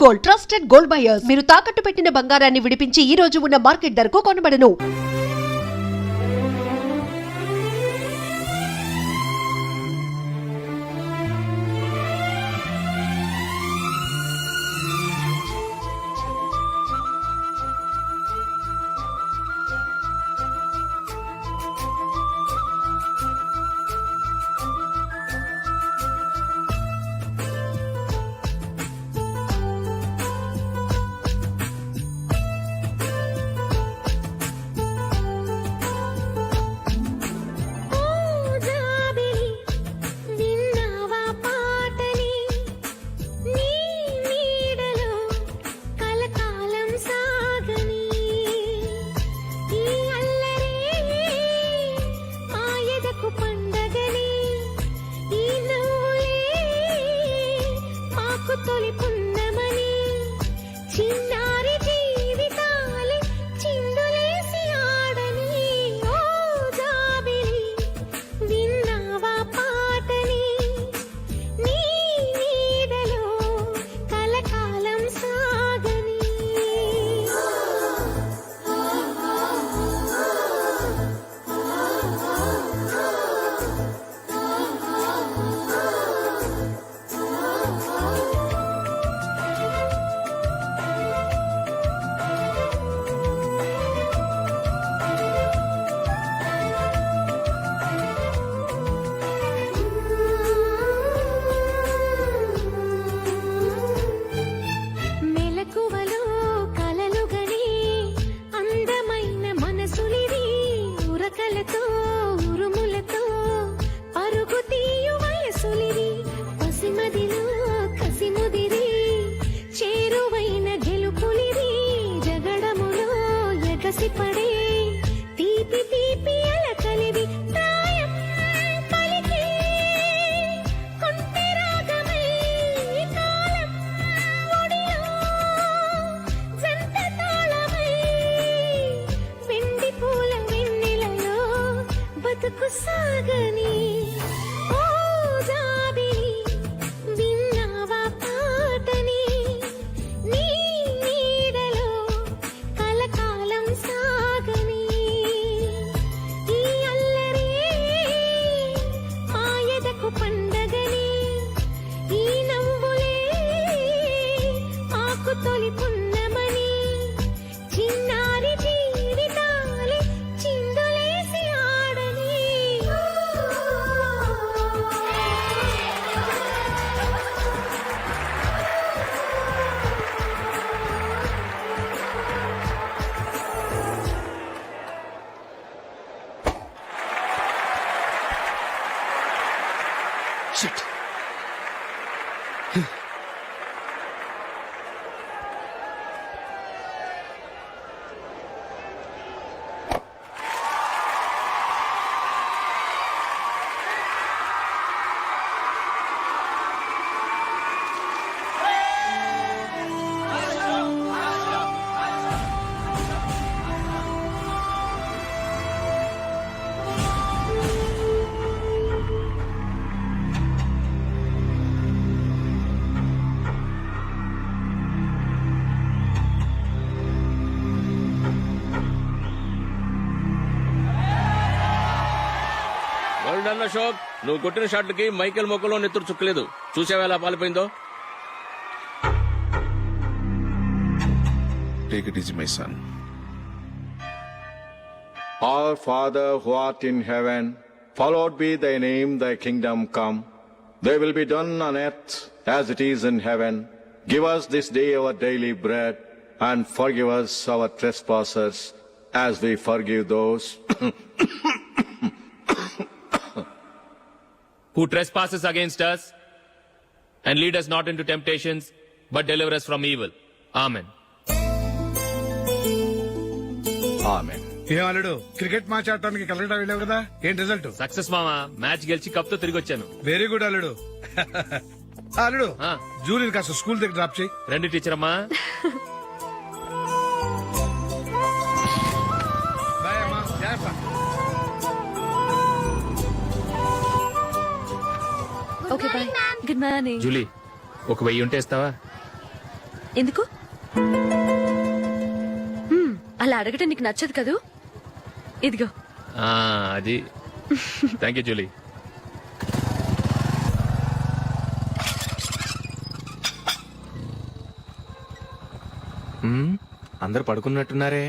Gold, trusted gold buyers. మీరు తాకట్టు పెట్టిన బంగారాన్ని విడిపించి ఈ రోజు ఉన్న మార్కెట్ ధరకు కొనబడను. Shit. అశోక్, నువ్వు కొట్టిన షాట్లకి మైకేల్ మొక్కలో నెత్తురు చుక్కలేదు. చూసావా ఎలా పాలిపోయిందో? Take it easy, my son. Our Father who art in heaven, hallowed be thy name, thy kingdom come. Thy will be done on earth as it is in heaven. Give us this day our daily bread, and forgive us our trespasses, as we forgive those who trespasses against us, and lead us not into temptations, but deliver us from evil. Amen. Amen. ఏం అల్లుడు, cricket match ఆడటానికి కలకటా వెళ్ళావు కదా, ఏం result? Success మామా, match గెలిచి cup తో తిరిగి వచ్చాను. వెరీ గుడ్ అల్లుడు. అల్లుడు, జూలిని కాస్త స్కూల్ దగ్గర డ్రాప్ చేయి. రండి టీచర్ అమ్మా. బాయ్ అమ్మా, జాగ్రత్త. Okay bye. Good morning. Julie, ఒక 1000 ఉంటే ఇస్తావా? ఎందుకు అలా అడగటం నీకు నచ్చదు కదూ? ఇదిగో. అది థ్యాంక్ యూ జూలీ. అందరు పడుకున్నట్టున్నారే.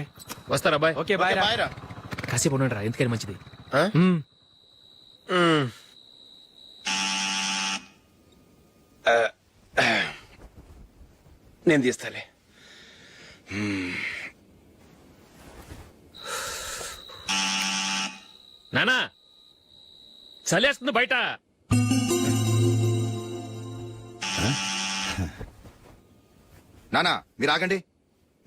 వస్తారా బాయ్? ఓకే బాయ్ రా. కాసేపు ఉండండి రా, ఎందుకని మంచిది. నేను తీస్తాలే. నానా చలేస్తుంది బయట. నానా మీరు ఆగండి,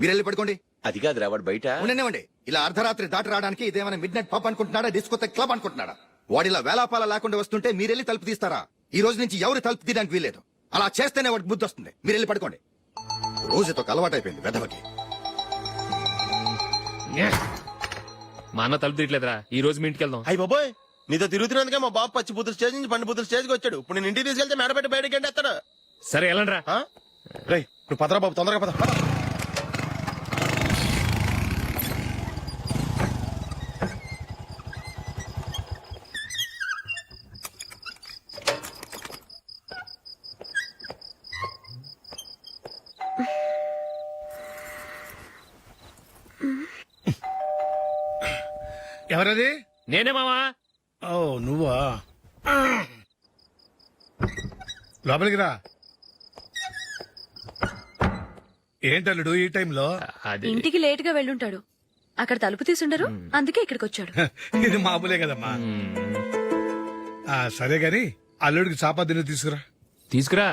మీరు వెళ్ళి పడుకోండి. అది కాదురా వాడు బయట. ఉండనివ్వండి. ఇలా అర్ధరాత్రి దాటి రావడానికి ఇదేమైనా మిడ్ నైట్ పబ్ అనుకుంటున్నాడా, డిస్కోతెక్ క్లబ్ అనుకుంటున్నాడా? వాడిలా వేలాపాల లేకుండా వస్తుంటే మీరెళ్ళి తలుపు తీస్తారా? ఈ రోజు నుంచి ఎవరు తలుపు తీయడానికి వీల్లేదు. అలా చేస్తేనే వాడికి బుద్ధి వస్తుంది. మీరు వెళ్ళి పడుకోండి. రోజుతో అలవాటైపోయింది వెధవకి. మా అన్న తలుపు తీయట్లేదురా, ఈ రోజు మీ ఇంటికి వెళ్దాం. అయ్యి బాబోయ్, నీతో తిరుగుతున్నందుకే మా బాబు పచ్చి బుద్ధుల స్టేజ్ నుంచి పండు బుద్ధుల స్టేజ్కి వచ్చాడు. ఇప్పుడు నేను ఇంటికి తీసుకెళ్తే మేడపెట్టి బయటకి ఎండేస్తాడు. సరే వెళ్ళండి రా. రేయ్ నువ్వు పదరా బాబు, తొందరగా పద. ఎవరది? నేనే మామా. ఓ నువ్వా? లోపలికి రా. ఏంటల్లుడు ఈ టైంలో? అది ఇంటికి లేట్ గా వెళ్ళుంటాడు. అక్కడ తలుపు తీసుండరు, అందుకే ఇక్కడికి వచ్చాడు. ఇది మామూలే కదమ్మా. సరే గాని అల్లుడికి చాపాదిని తీసుకురా. తీసుకురా.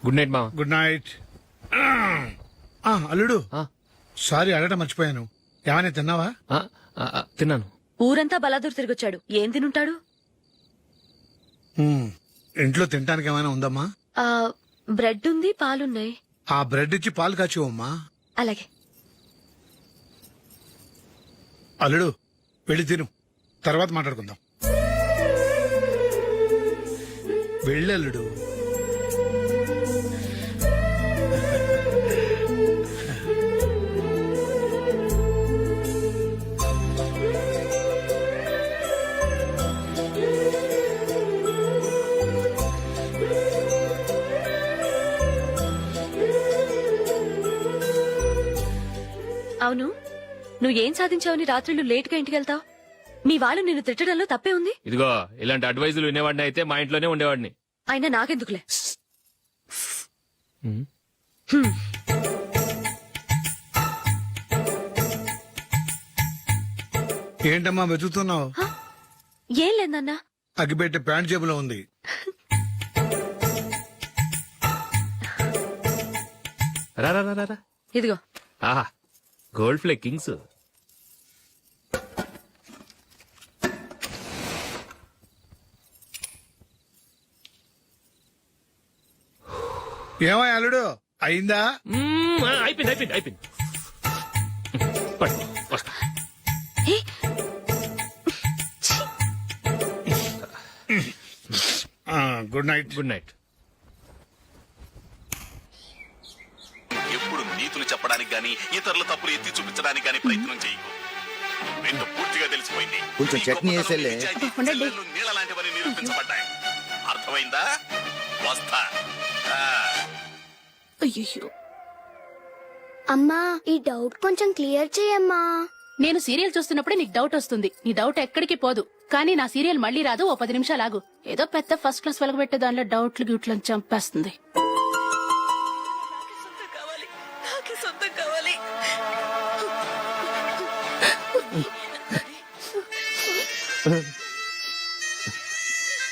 గుడ్ నైట్ మామా. Good night. అల్లుడు సారీ అడగటం మర్చిపోయాను. ఏమైనా తిన్నావా? తిన్నాను. ఊరంతా బలాదూర్ తిరిగొచ్చాడు, ఏం తినుంటాడు? ఇంట్లో తినడానికి ఏమైనా ఉందమ్మా? ఆ, బ్రెడ్ ఉంది, పాలున్నాయి. ఆ బ్రెడ్ ఇచ్చి పాలు కాచివమ్మా. అలాగే. అల్లుడు వెళ్ళి తిను, తర్వాత మాట్లాడుకుందాం. వెళ్ళల్లుడు. అవును, నువ్వేం సాధించావని రాత్రులు లేట్ గా ఇంటికి వెళ్తావు? మీ వాళ్ళు నిన్ను తిట్టడంలో తప్పే ఉంది. ఇదిగో ఇలాంటి అడ్వైజులు వినేవాడిని అయితే మా ఇంట్లోనే ఉండేవాడిని. అయినా నాకెందుకులే. ఏంటమ్మా వెతుకుతున్నావు? ఏం లేదన్నా. అగ్గిపెట్టే ప్యాంట్ జేబులో ఉంది. రా రా రా రా. ఇదిగో. ఆహా, గోల్డ్ ఫ్లే కింగ్స్. ఏమో అల్లుడు అయిందా? అయిపోయింది అయిపోయింది అయిపోయింది. పట్టు, వస్తా. Good night. Good night. ఎప్పుడు నీతులు చెప్పడానికి గాని ఇతరుల తప్పులు ఎత్తి చూపించడానికి గాని ప్రయత్నం చేయకు. రెండు పూర్తిగా తెలిసిపోయింది. కొంచెం చట్నీ వేసేలే. నీళ్ళ లాంటివని నిరూపించబడ్డాయి. అర్థమైందా? వస్తా. అయ్యో, అమ్మా ఈ డౌట్ కొంచెం క్లియర్ చేయమ్మా. నేను సీరియల్ చూస్తున్నప్పుడే నీకు డౌట్ వస్తుంది. నీ డౌట్ ఎక్కడికి పోదు. కానీ నా సీరియల్ మళ్ళీ రాదు. ఓ 10 నిమిషాలు ఆగు. ఏదో పెద్ద ఫస్ట్ క్లాస్ వెలగబెట్టే దానిలో డౌట్లు గ్యూట్లను చంపేస్తుంది.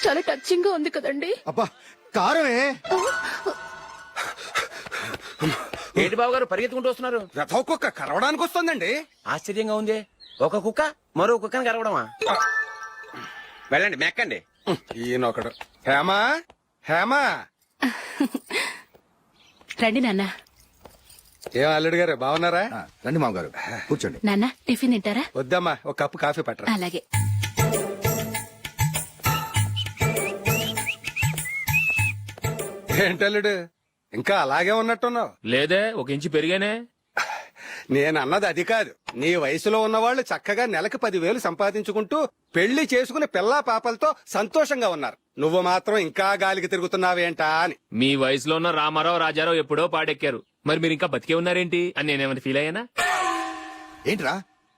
చాలా టచింగ్ గా ఉంది కదండి. అబ్బా కారమే. ఏంటి బాబు గారు పరిగెత్తుకుంటూ వస్తున్నారు? రథం కుక్క కరవడానికి వస్తుందండి. ఆశ్చర్యంగా ఉంది. ఒక కుక్క మరో కుక్కని కరవడమా? వెళ్ళండి మెక్కండి. ఈయనొకడు. హేమా హేమా. రండి నాన్న. ఏం అల్లుడు గారు బాగున్నారా? రండి మామగారు కూర్చోండి. నాన్న టిఫిన్ తింటారా? వద్దమ్మా, ఒక కప్పు కాఫీ పట్టరా. అలాగే. ఏంటల్లుడు ఇంకా అలాగే ఉన్నట్టున్నావు? లేదే, ఒక ఇంచు పెరిగానే. నేను అన్నది అది కాదు. నీ వయసులో ఉన్నవాళ్ళు చక్కగా నెలకు 10,000 సంపాదించుకుంటూ పెళ్లి చేసుకుని పిల్లా పాపలతో సంతోషంగా ఉన్నారు. నువ్వు మాత్రం ఇంకా గాలికి తిరుగుతున్నావేంటా అని. మీ వయసులో ఉన్న రామారావు రాజారావు ఎప్పుడో పాడెక్కారు, మరి మీరు ఇంకా బతికే ఉన్నారేంటి అని నేనేమైనా ఫీల్ అయ్యానా? ఏంట్రా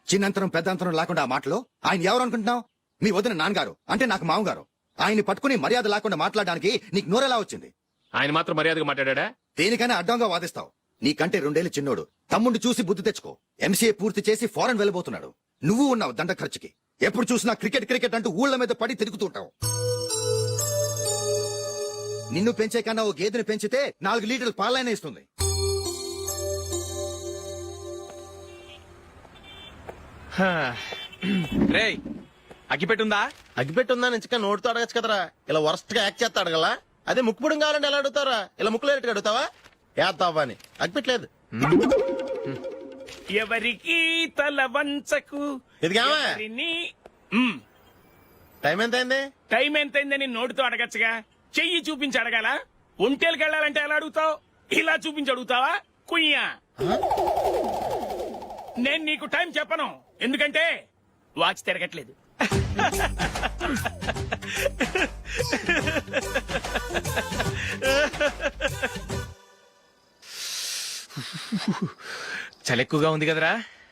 చిన్నంతరం పెద్దంతరం లేకుండా ఆ మాటలు? ఆయన ఎవరు అనుకుంటున్నావు? మీ వదిన నాన్నగారు, అంటే నాకు మామగారు. ఆయన్ని పట్టుకుని మర్యాద లేకుండా మాట్లాడడానికి నీకు నోరెలా వచ్చింది? ఆయన మాత్రం మర్యాదగా మాట్లాడా? దేనికైనా అడ్డంగా వాదిస్తావు. నీకంటే 2 ఏళ్ల చిన్నోడు. తమ్ముండి చూసి బుద్ధి తెచ్చుకో. ఎంసీఏ పూర్తి చేసి ఫారెన్ వెళ్ళబోతున్నాడు. నువ్వు ఉన్నావు దండ ఖర్చుకి. ఎప్పుడు చూసినా క్రికెట్ క్రికెట్ అంటూ ఊళ్ళ మీద పడి తిరుగుతుంటావు. నిన్ను పెంచే కన్నా ఓ గేదెని పెంచితే 4 లీటర్ల పాలైనా ఇస్తుంది. రేయ్ అగ్గిపెట్టుందా? అగ్గిపెట్టుందా నుంచి నోటితో అడగచ్చు కదరా. ఇలా వరస్ట్ గా యాక్ట్ చేస్తా అడగలా? అదే ముక్కుపుడం కావాలంటే ఎలా అడుగుతారా? ఇలా ముక్కులేట్టుగా అడుగుతావా? ఏత్తావా అని అగ్గిపెట్టలేదు. ఎవరికి తల వంచకు. ఇదిగామా టైం ఎంత అయింది? టైం ఎంతైందని నోటితో అడగచ్చుగా, చెయ్యి చూపించి అడగాల? ఒంటేలకు వెళ్ళాలంటే ఎలా అడుగుతావు? ఇలా చూపించి అడుగుతావా? కుయ్యా, నేను నీకు టైం చెప్పను, ఎందుకంటే వాచ్ తిరగట్లేదు. చలి ఎక్కువగా ఉంది కదరా.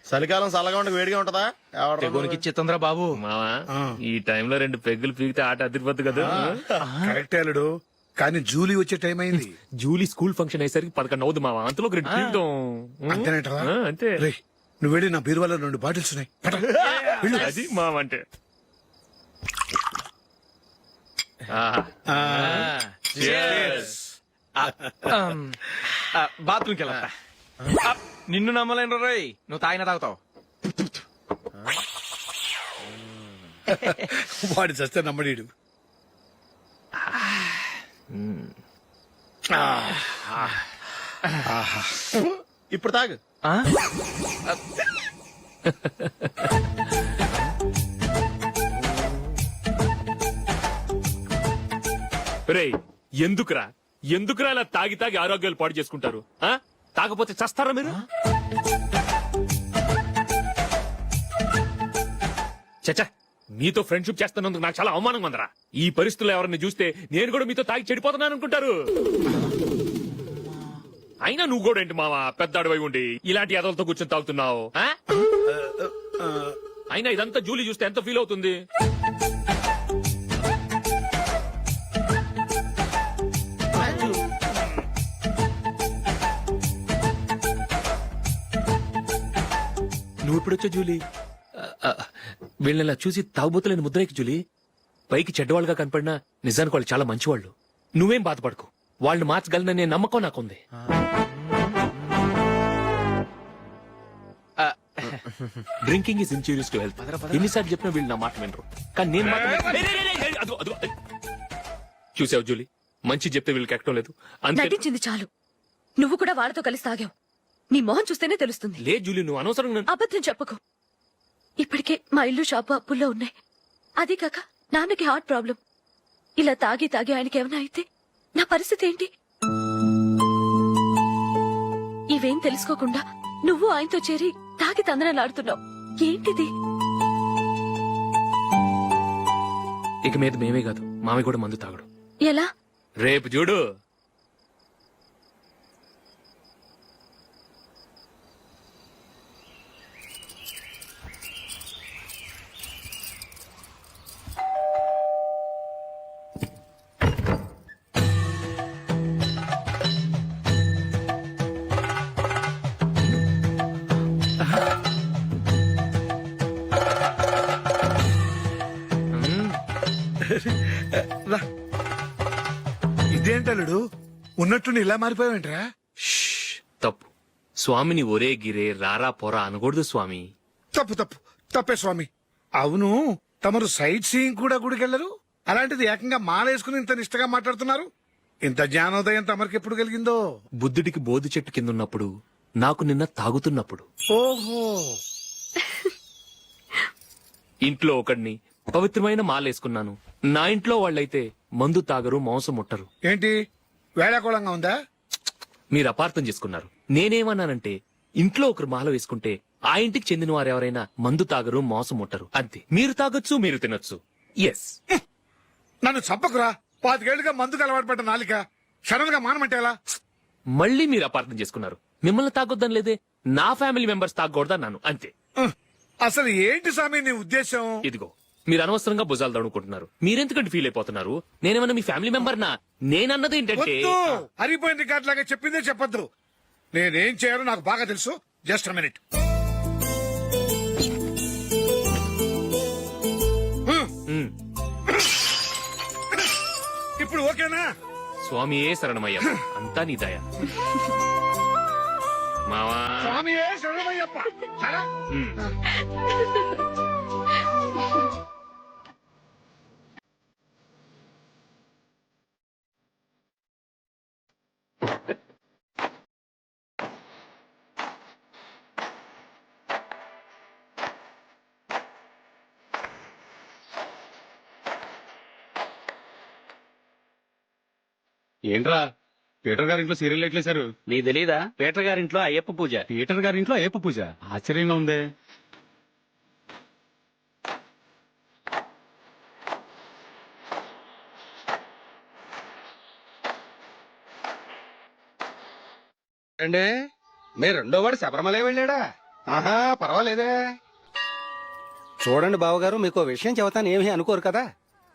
చలికాలం చల్లగా ఉండి వేడిగా ఉంటదా? తెగోనికి చిత్తంద్రా బాబు. మావా, ఈ టైంలో 2 పెగ్గులు పీకితే ఆట అదిరిపోద్దు కదా. కరెక్టే అల్లుడు, కానీ జూలీ వచ్చే టైం అయింది. జూలీ స్కూల్ ఫంక్షన్ అయ్యేసరికి 11 అవుతుంది మావా. అంతలో 2 పీకుతాం. అంతేనేటవా? అంతే. రేయ్, నువ్వు వెళ్ళి నా బీరువాలో 2 బాటిల్స్ ఉన్నాయి. పట. వెళ్ళు. అది మావ అంటే. బాత్రూమ్కి వెళ్ళా. నిన్ను నమ్మలేను రోయ్, నువ్వు తాగినా తాగుతావు. వాడి చస్తే నమ్మడీడు. ఇప్పుడు తాగు. రేయ్, ఎందుకురా ఇలా తాగి తాగి ఆరోగ్యాలు పాడు చేసుకుంటారు? తాగపోతే చస్తారా మీరు? చచ్చా, మీతో ఫ్రెండ్షిప్ చేస్తున్నందుకు నాకు చాలా అవమానంగా ఉందరా. ఈ పరిస్థితుల్లో ఎవరిని చూస్తే నేను కూడా మీతో తాగి చెడిపోతున్నాను అనుకుంటారు. అయినా నువ్వు కూడా ఏంటి మావా, పెద్ద అడవై ఉండి ఇలాంటి ఎదలతో కూర్చొని తాగుతున్నావు? అయినా ఇదంతా జూలీ చూస్తే ఎంత ఫీల్ అవుతుంది? నువ్వు ఎప్పుడొచ్చా జూలీ? వీళ్ళని చూసి తాగుబోతులేని ముద్రేకి జూలీ. పైకి చెడ్డవాళ్ళుగా కనపడినా నిజానికి వాళ్ళు చాలా మంచివాళ్ళు. నువ్వేం బాధపడకు, వాళ్ళు మార్చగలననే నమ్మకం నాకుంది. Drinking is injurious to health. ఎన్నిసార్లు చెప్పినా వీళ్ళు నా మాట వినరు, కానీ నేను మాత్రం. చూసావు జూలీ, మంచి చెప్తే వీళ్ళకి ఎక్కడం లేదు. అంతే. నటించింది చాలు. నువ్వు కూడా వాళ్ళతో కలిసి తాగావు. నీ మొహం చూస్తేనే తెలుస్తుంది. లే జూలీ, నువ్వు అనవసరంగా అబద్ధం చెప్పకు. ఇప్పటికే మా ఇల్లు షాపు అప్పుల్లో ఉన్నాయి. అదే కాక నాన్నకి హార్ట్ ప్రాబ్లం. ఇలా తాగి తాగి ఆయనకి ఏమైనా అయితే నా పరిస్థితి ఏంటి? ఇవేం తెలుసుకోకుండా నువ్వు ఆయనతో చేరి తాగి తందనలాడుతున్నావు. ఏంటిది? ఇక మీద మేమే కాదు, మామి కూడా మందు తాగడు. ఎలా? రేపు చూడు. ఇదేంటల్లుడు, ఉన్నట్టుండి ఇలా మారిపోయావేంట్రా? తప్పు. స్వామిని ఒరే గిరే రారా పోరా అనకూడదు స్వామి. తప్పే స్వామి. అవును, తమరు సైట్ సీయింగ్ కూడా గుడికెళ్లరు, అలాంటిది ఏకంగా మాలేసుకుని ఇంత నిష్టగా మాట్లాడుతున్నారు. ఇంత జ్ఞానోదయం తమరికి ఎప్పుడు కలిగిందో? బుద్ధుడికి బోధి చెట్టు కింద ఉన్నప్పుడు నాకు నిన్న తాగుతున్నప్పుడు. ఓహో. ఇంట్లో ఒకడిని పవిత్రమైన మాలేసుకున్నాను. నా ఇంట్లో వాళ్ళైతే మందు తాగరు, మాంసం ముట్టరు. ఏంటి వేళాకోళంగా ఉందా? మీరు అపార్థం చేసుకున్నారు. నేనేమన్నానంటే ఇంట్లో ఒకరు మాల వేసుకుంటే ఆ ఇంటికి చెందిన వారు ఎవరైనా మందు తాగరు, మాంసం ముట్టరు అంతే. మీరు తాగొచ్చు, మీరు తినొచ్చు. ఎస్. నన్ను చంపకురా. 5 ఏళ్లుగా మందుకు అలవాటు పడ్డ నాలిక సడన్ గా మానమంటే ఎలా? మళ్ళీ మీరు అపార్థం చేసుకున్నారు. మిమ్మల్ని తాగొద్దని లేదే, నా ఫ్యామిలీ మెంబర్స్ తాగకూడదన్నాను అంతే. అసలు ఏంటి స్వామి నీ ఉద్దేశం? ఇదిగో మీరు అనవసరంగా భుజాలు దడుకుంటున్నారు. మీరెందుకంటే ఫీల్ అయిపోతున్నారు? నేనేమన్నా మీ ఫ్యామిలీ మెంబర్ నా? నేనన్నది ఏంటంటే హరిపోయిన రికార్డ్ లాగా చెప్పిందే చెప్పొద్దు. నేనేం చేయాలో నాకు బాగా తెలుసు. Just minute. ఇప్పుడు ఓకేనా? స్వామి ఏ శరణమయ్య, అంతా నీ దయ. మావా స్వామి శరణమయ్యప్ప. సరే. ఏంట్రా పీటర్ గారింట్లో సీరియల్ ఎట్లేశారు? నీ తెలీదా? పీటర్ గారింట్లో అయ్యప్ప పూజ. పీటర్ గారింట్లో అయ్యప్ప పూజ ఆశ్చర్యంగా ఉందే. అంటే మీ రెండో వాడు శబరిమలై వెళ్ళాడా? ఆహా, పర్వాలేదే. చూడండి బావగారు, మీకు విషయం చెబుతాను, ఏమీ అనుకోరు కదా.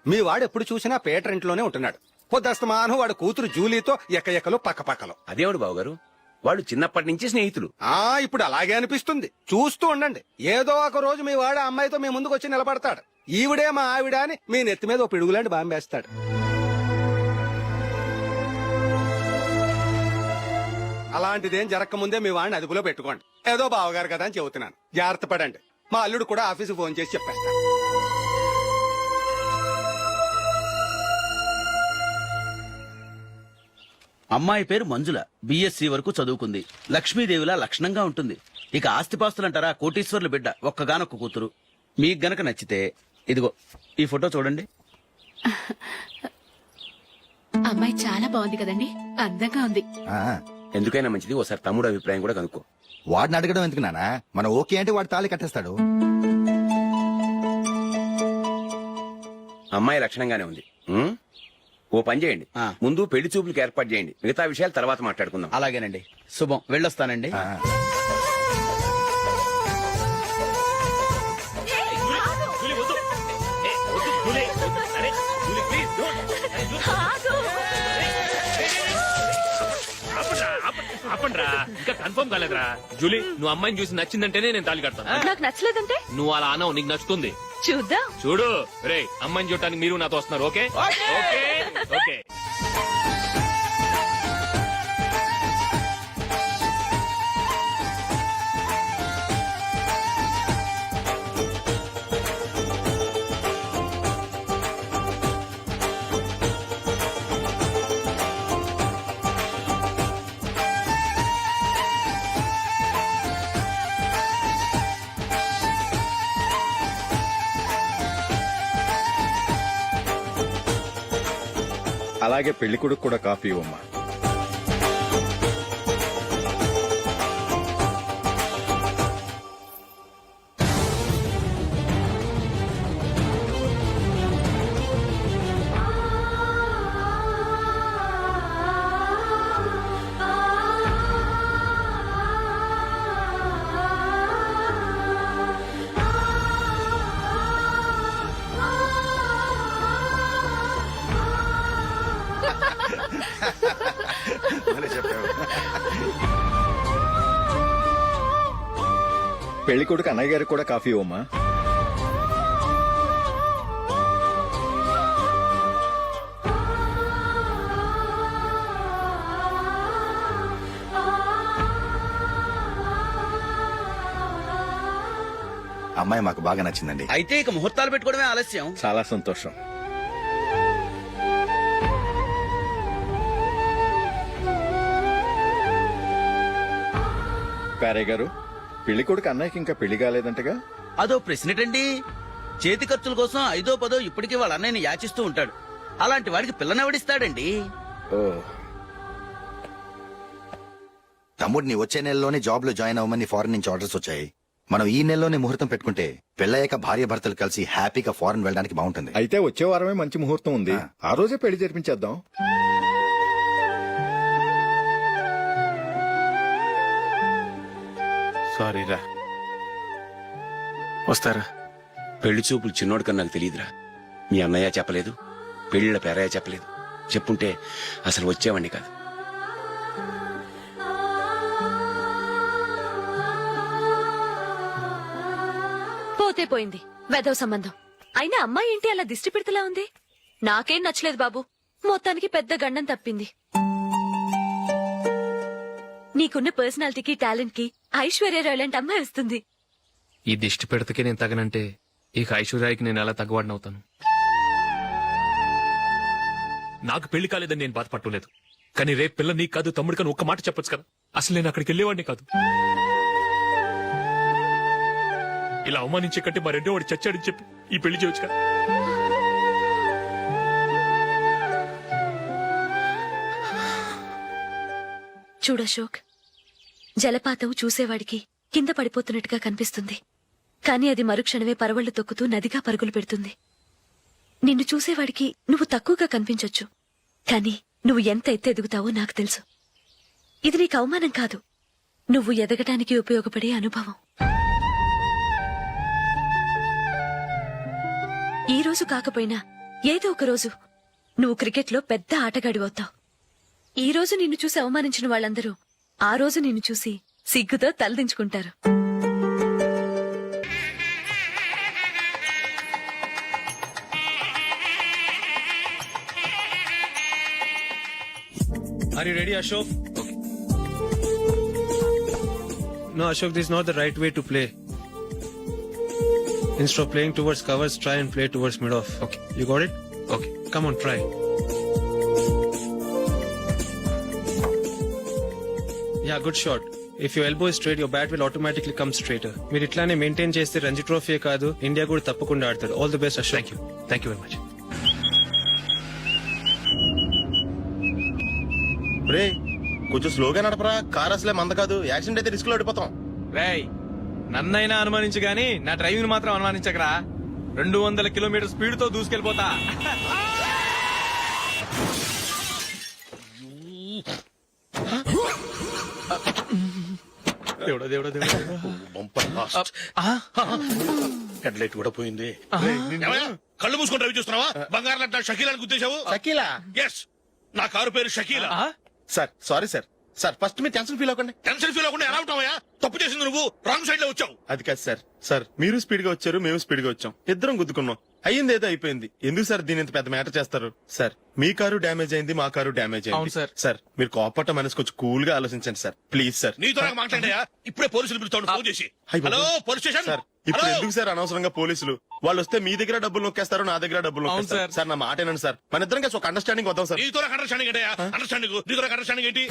మీ వాడు ఎప్పుడు చూసినా పీటర్ ఇంట్లోనే ఉంటున్నాడు. పొద్దస్తమాను వాడు కూతురు జూలీతో ఎక్కలు పక్కపక్కలు. అదేవిడు బావగారు, వాళ్ళు చిన్నప్పటి నుంచి స్నేహితులు. ఇప్పుడు అలాగే అనిపిస్తుంది. చూస్తూ ఉండండి, ఏదో ఒక రోజు మీ వాడు అమ్మాయితో మీ ముందుకు వచ్చి నిలబడతాడు. ఈవిడే మా ఆవిడ అని మీ నెత్తి మీద ఓ పిడుగులాంటి బాంబేస్తాడు. అలాంటిదేం జరగకముందే మీ వాడిని అదుపులో పెట్టుకోండి. ఏదో బావగారు కదా అని చెబుతున్నాను, జాగ్రత్త పడండి. మా అల్లుడు కూడా ఆఫీసు ఫోన్ చేసి చెప్పేస్తాను. అమ్మాయి పేరు మంజుల, బిఎస్సి వరకు చదువుకుంది. లక్ష్మీదేవిలా లక్షణంగా ఉంటుంది. ఇక ఆస్తిపాస్తులంటారా, కోటీశ్వర్ల బిడ్డ, ఒక్కగానొక్క కూతురు. మీకు గనక నచ్చితే ఇదిగో ఈ ఫోటో చూడండి. అమ్మాయి చాలా బాగుంది కదండి, అందంగా ఉంది. ఎందుకైనా మంచిది ఒకసారి తమ్ముడు అభిప్రాయం కూడా కనుక్కో. వాడిని అడగడం ఎందుకు నానా? మనం ఓకే అంటే వాడు తాళి కట్టేస్తాడు. అమ్మాయి లక్షణంగానే ఉంది. ఓ పని చేయండి, ముందు పెళ్లి చూపులకు ఏర్పాటు చేయండి. మిగతా విషయాలు తర్వాత మాట్లాడుకుందాం. అలాగేనండి. శుభం, వెళ్ళొస్తానండి. జూలీ, వద్దు. ఏ, వద్దు, జూలీ. అరే, జూలీ, please, don't. ఆపండ్రా, ఇంకా కన్ఫర్మ్ కాలేదురా. జూలీ, నువ్వు అమ్మాయిని చూసి నచ్చిందంటేనే నేను తాళి కడతాను. నాకు నచ్చలేదంటే నువ్వు అలా అనవు, నీకు నచ్చుతుంది. చూద్దాం. చూడు రే, అమ్మాయిని చూడటానికి మీరు నాతో వస్తున్నారు. Okay okay okay. అలాగే పెళ్లి కొడుకు కూడా కాఫీ ఇవ్వమ్మా. పెళ్లి కొడుకు అన్నయ్య గారికి కూడా కాఫీ ఇవ్వమ్మా. అమ్మాయి మాకు బాగా నచ్చిందండి. అయితే ఇక ముహూర్తాలు పెట్టుకోవడమే ఆలస్యం. చాలా సంతోషం. ప్యారే గారు, పెళ్లి కొడుకు అన్నయ్యకి ఇంకా పెళ్లి కాలేదంటగా? అదో ప్రశ్నటండి. చేతి ఖర్చుల కోసం 5ో 10ో ఇప్పటికీ వాళ్ళ అన్నయ్యని యాచిస్తూ ఉంటాడు. అలాంటి వాడికి పిల్లనెవడిస్తాడండి? ఓ, తమ్ముడిని వచ్చే నెలలోనే జాబ్ లో జాయిన్ అవ్వమని ఫారెన్ నుంచి ఆర్డర్స్ వచ్చాయి. మనం ఈ నెలలోనే ముహూర్తం పెట్టుకుంటే పెళ్ళయ్యాక భార్య భర్తలు కలిసి హ్యాపీగా ఫారెన్ వెళ్ళడానికి బాగుంటుంది. అయితే వచ్చే వారమే మంచి ముహూర్తం ఉంది. ఆ రోజే పెళ్లి జరిపించేద్దాం. సారీరా. వస్తారా? పెళ్లి చూపులు చిన్నోడు కన్నా నాకు తెలియదురా. మీ అన్నయ్య చెప్పలేదు, పెళ్లిళ్ళ పేరయ్య చెప్పలేదు. చెప్పుంటే అసలు వచ్చేవాడిని కాదు. పోతే పోయింది వెదవ సంబంధం. అయినా అమ్మాయి ఏంటి అలా దిష్టి పెడతలా ఉంది? నాకేం నచ్చలేదు బాబు. మొత్తానికి పెద్ద గండం తప్పింది. నీకున్న పర్సనాలిటీకి టాలెంట్ కి ఐశ్వర్యరాయ్ లాంటి అమ్మాయి వస్తుంది. ఈ దిష్టి పెడతకే నేను తగనంటే ఇక ఐశ్వర్యానికి నేను ఎలా తగ్గవాడినవుతాను? నాకు పెళ్లి కాలేదని నేను బాధపడలేదు, కానీ రేపు పిల్ల నీకు కాదు తమ్ముడు కానీ ఒక్క మాట చెప్పొచ్చు కదా. అసలు నేను అక్కడికి వెళ్ళేవాడిని కాదు. ఇలా అవమానించే కంటే మా రెండో వాడు చచ్చాడని చెప్పి ఈ పెళ్లి చేయొచ్చు కదా. చూడశోక్, జలపాతం చూసేవాడికి కింద పడిపోతున్నట్టుగా కనిపిస్తుంది, కానీ అది మరుక్షణమే పరవళ్లు తొక్కుతూ నదిగా పరుగులు పెడుతుంది. నిన్ను చూసేవాడికి నువ్వు తక్కువగా కనిపించొచ్చు, కానీ నువ్వు ఎంత ఎత్తు ఎదుగుతావో నాకు తెలుసు. ఇది నీకు అవమానం కాదు, నువ్వు ఎదగటానికి ఉపయోగపడే అనుభవం. ఈ రోజు కాకపోయినా ఏదో ఒక రోజు నువ్వు క్రికెట్లో పెద్ద ఆటగాడివవుతావు. ఈ రోజు నిన్ను చూసి అవమానించిన వాళ్ళందరూ ఆ రోజు నిన్ను చూసి సిగ్గుతో తలదించుకుంటారు. Are you ready, Ashok? Okay. No, Ashok, this is not the right way to play. Instead of playing towards covers, try and play towards mid-off. Okay. You got it? Okay. Come on, try. Yeah, good shot. If your elbow is straight, your bat will automatically come straighter. మీరు ఇట్లానే maintain చేస్తే Ranji trophy కాదు India కూడా తప్పకుండా ఆడతారు. All the best, Ashok. Thank you very much. రే, కొంచెం స్లోగా నడపరా. Car అసలే మంద కాదు. యాక్సిడెంట్ అయితే రిస్క్ లో ఓడిపోతాం. రేయ్, నన్నైనా అనుమానించు గాని నా డ్రైవింగ్ మాత్రం అనుమానించకరా. 200 కిలోమీటర్ స్పీడ్ తో దూసుకెళ్ళిపోతా. దేవుడా దేవుడా దేవుడా. హెడ్ లైట్ కూడా పోయింది. కళ్ళు మూసుకొని రవి చూస్తున్నావా? బంగారం లాంటి షకీలాని గుర్తించావు? షకీలా? ఎస్, నా కారు పేరు Shakeela. Sir, sorry sir. Sir, first మీరు టెన్షన్ ఫీల్ అవ్వకండి. టెన్షన్ ఫీల్ అవ్వకుండా ఎలా ఉంటావా? తప్పు చేసింది నువ్వు. రాంగ్ సైడ్ లో వచ్చావు. అది కాదు సార్. సార్, మీరు స్పీడ్ గా వచ్చారు, మేము స్పీడ్ గా వచ్చాం. ఇద్దరం గుద్దుకున్నాం. అయ్యింది ఏదో అయిపోయింది. ఎందుకు సార్ దీని ఇంత పెద్ద మ్యాటర్ చేస్తారు? సార్, మీ కారు డ్యామేజ్ అయింది, మా కారు డ్యామేజ్ అయింది. సార్, మీరు కోపట్ట మనసు కొంచెం కూల్ గా ఆలోచించండి సార్, ప్లీజ్ సార్. నీతో మాట్లాడాయా? ఇప్పుడే పోలీసులు పిలుస్తాను, ఫోన్ చేసి. Hello, police station. సార్, ఇప్పుడు ఎందుకు సార్ అనవసరంగా పోలీసులు? వాళ్ళు వస్తే మీ దగ్గర డబ్బులు నొక్కేస్తారు, నా దగ్గర డబ్బులు నొక్కేస్తారు. సార్, నా మాట ఏనండి సార్. మన ఇద్దరం కలిసి ఒక అండర్స్టాండింగ్ వద్దాం సార్. నీతో అండర్స్టాండింగ్ ఏంటయ్యా? అండర్స్టాండింగ్ నీతో అండర్స్టాండింగ్ ఏంటి?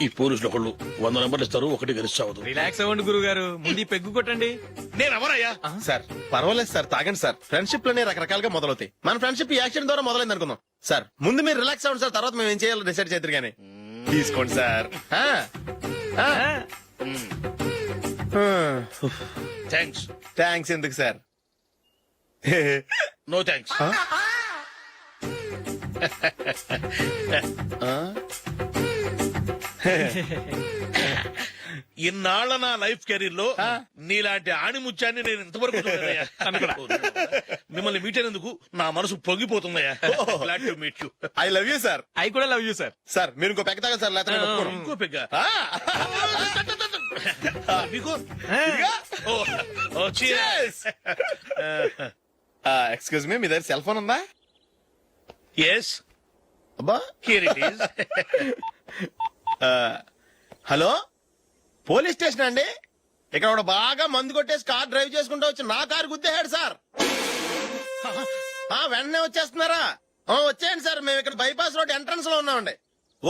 ఈ పోలీసులు ఒకళ్ళు 100 నెంబర్లు ఇస్తారు, ఒకటి గెలిచావదు. రిలాక్స్ అవ్వండి గురువు గారు, ముందు పెగ్గు కొట్టండి. నేను ఎవరయ్యా? సార్, పర్వాలేదు సార్, తాగండి సార్. ఫ్రెండ్షిప్ లోనే రకరకాలుగా మొదలవుతాయి. మన ఫ్రెండ్షిప్ ఈ యాక్సిడెంట్ ద్వారా మొదలైంది అనుకుందాం. సార్, ముందు మీరు రిలాక్స్ అవ్వండి సార్, తర్వాత మేము ఏం చేయాలో డిసైడ్ చేద్దరు గానీ. తీసుకోండి సార్. థ్యాంక్స్. థ్యాంక్స్ ఎందుకు సార్? No thanks. ఇన్నాళ్ల నా లైఫ్ కెరీర్ లో నీలాంటి ఆణిముత్యాన్ని నేను ఇంతవరకు మిమ్మల్ని మీట్ అయినందుకు నా మనసు పొంగిపోతుందయ్యా. Glad to meet you. I love you sir. I కూడా లవ్ యూ సార్. సార్, మీరు ఇంకో పెగ్గ తాగండి సార్, లేకపోతే ఇంకో పెగ్గ. మీకు ఎక్స్క్యూజ్ మీ, మీ దగ్గర సెల్ ఫోన్ ఉందా? ఎస్. అబ్బా, here it is. Hello, police station అండి. ఇక్కడ ఒక బాగా మందు కొట్టేసి కార్ డ్రైవ్ చేసుకుంటూ వచ్చి నా కారు గుద్దేశాడు సార్. వెంటనే వచ్చేస్తున్నారా? వచ్చేయండి సార్, మేము ఇక్కడ బైపాస్ రోడ్ ఎంట్రన్స్ లో ఉన్నామండి.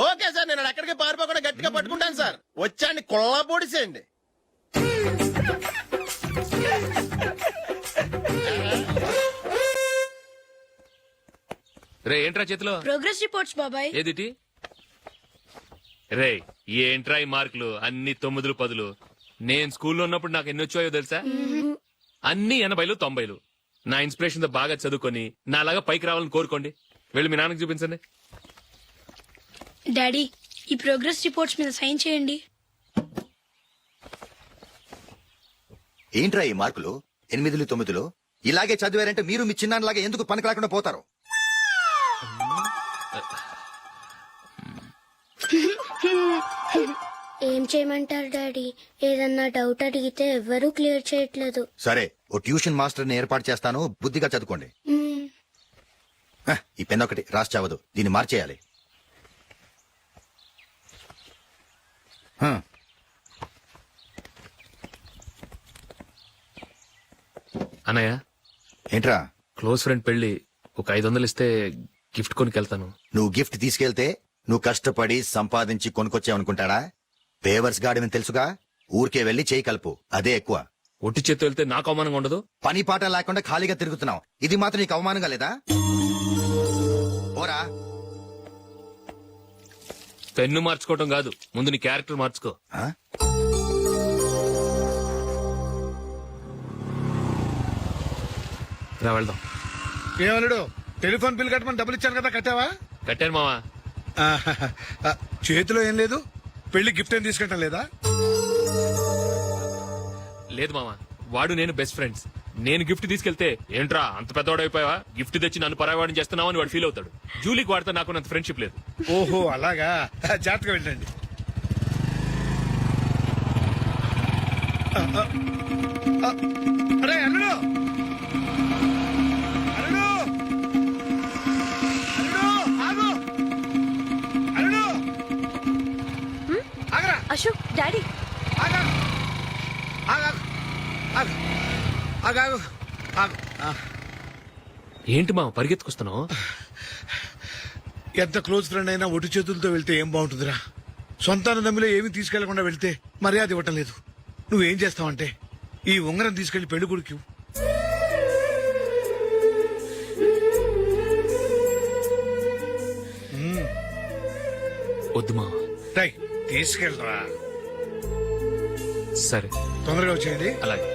ఓకే సార్, నేను ఎక్కడికి పారిపోకుండా గట్టిగా పట్టుకుంటాను సార్. వచ్చాండి కుళ్ళ పొడిసేయండి. రే ఏంట్రా చేతిలో ప్రోగ్రెస్ రిపోర్ట్స్ బాబాయ్. ఏదిటి? రే ఏంట్రా ఈ మార్కులు అన్ని 9, 10? నేను స్కూల్లో ఉన్నప్పుడు నాకు ఎన్ని వచ్చాయో తెలుసా? అన్ని 80, 90. నా ఇన్స్పిరేషన్ తో బాగా చదువుకొని నాలాగా పైకి రావాలని కోరుకోండి. వెళ్ళి మీ నాన్నకి చూపించండి. డాడీ ఈ ప్రోగ్రెస్ రిపోర్ట్స్ మీద సైన్ చేయండి. ఏంట్రా ఈ మార్కులు 8, 9? ఇలాగే చదివారంటే మీరు మీ చిన్నాన్నలాగా ఎందుకు పనికి రాకుండా పోతారు? ఏం చేయమంటారు డాడీ? ఏదన్నా డౌట్ అడిగితే ఎవ్వరూ క్లియర్ చేయట్లేదు. సరే, ఓ ట్యూషన్ మాస్టర్ ని ఏర్పాటు చేస్తాను, బుద్ధిగా చదువుకోండి. ఈ పెన్ ఒకటి రాసి చావదు, దీన్ని మార్చేయాలి. అన్నయ్య ఏంట్రా? క్లోజ్ ఫ్రెండ్ పెళ్లి, ఒక 500 ఇస్తే గిఫ్ట్ కొనుకెళ్తాను. నువ్వు గిఫ్ట్ తీసుకెళ్తే నువ్వు కష్టపడి సంపాదించి కొనుక్కొచ్చావనుకుంటాడా? పేవర్స్ గాడమని తెలుసుగా, ఊరికే వెళ్లి చేయి కలుపు, అదే ఎక్కువ. ఒట్టి చేత్తో వెళ్తే నాకు అవమానంగా ఉండదు? పని పాట లేకుండా ఖాళీగా తిరుగుతున్నావు, ఇది మాత్రం నీకు అవమానంగా లేదా? ఓరా. పెన్ను మార్చుకోవటం కాదు, ముందు నీ క్యారెక్టర్ మార్చుకో. ఆ? రా వెళ్దాం. ఏమన్నాడు? టెలిఫోన్ బిల్ కట్టమని డబ్బులు ఇచ్చాను కదా, కట్టావా? కట్టాను మావా. చేతిలో ఏం లేదు, పెళ్లి గిఫ్ట్ ఏం తీసుకుంటాం లేదా? లేదు మావా, వాడు నేను బెస్ట్ ఫ్రెండ్స్. నేను గిఫ్ట్ తీసుకెళ్తే ఏంట్రా అంత పెద్దవాడైపోయావా, గిఫ్ట్ తెచ్చి నన్ను పరాయవాడిని చేస్తున్నావు అని వాడు ఫీల్ అవుతాడు. జూలీకి వాడితే నాకు అంత ఫ్రెండ్షిప్ లేదు. ఓహో అలాగా, జాగ్రత్తగా వెళ్ళండి. అరే అల్లుడు, అల్లుడు, అల్లుడు, ఆగు, అల్లుడు, ఆగరా, అశోక్ డాడీ ఆగా, ఆగా, ఆగు, ఆగాగు, ఆగు. ఏంటి మావ పరిగెత్తుకొస్తున్నావు? ఎంత క్లోజ్ ఫ్రెండ్ అయినా ఒటి చేతులతో వెళ్తే ఏం బాగుంటుందిరా? సొంతాన నమ్మిలో ఏమీ తీసుకెళ్లకుండా వెళ్తే మర్యాద ఇవ్వటం లేదు. నువ్వేం చేస్తావంటే ఈ ఉంగరం తీసుకెళ్లి పెళ్లి కొడుకు ఇవ్వు. వద్దు మావ. రై, తీసుకెళ్ళరా. సరే తొందరగా వచ్చేయండి. అలాగే.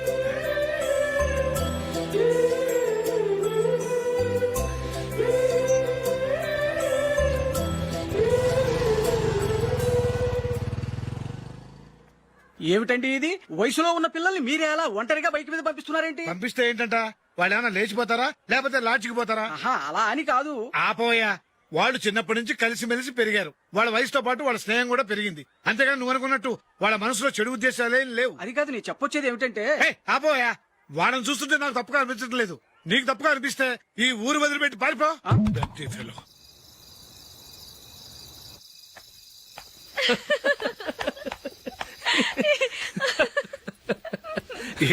ఏమిటండి ఇది? వయసులో ఉన్న పిల్లల్ని మీరే అలా ఒంటరిగా బయట మీద పంపిస్తున్నారేంటి? పంపిస్తే ఏంటంట, వాళ్ళు ఏమైనా లేచిపోతారా లేకపోతే లాడ్జికి పోతారా? అలా అని కాదు. ఆపోయా, వాళ్ళు చిన్నప్పటి నుంచి కలిసిమెలిసి పెరిగారు. వాళ్ళ వయసుతో పాటు వాళ్ళ స్నేహం కూడా పెరిగింది. అంతేగాని నువ్వు అనుకున్నట్టు వాళ్ళ మనసులో చెడు ఉద్దేశాలేం లేవు. అది కాదు, నేను చెప్పొచ్చేది ఏమిటంటే, ఆపోయా, వాళ్ళని చూస్తుంటే నాకు తప్పుగా అనిపించడం లేదు. నీకు తప్పుగా అనిపిస్తే ఈ ఊరు వదిలిపెట్టి పారిపో. Dirty fellow.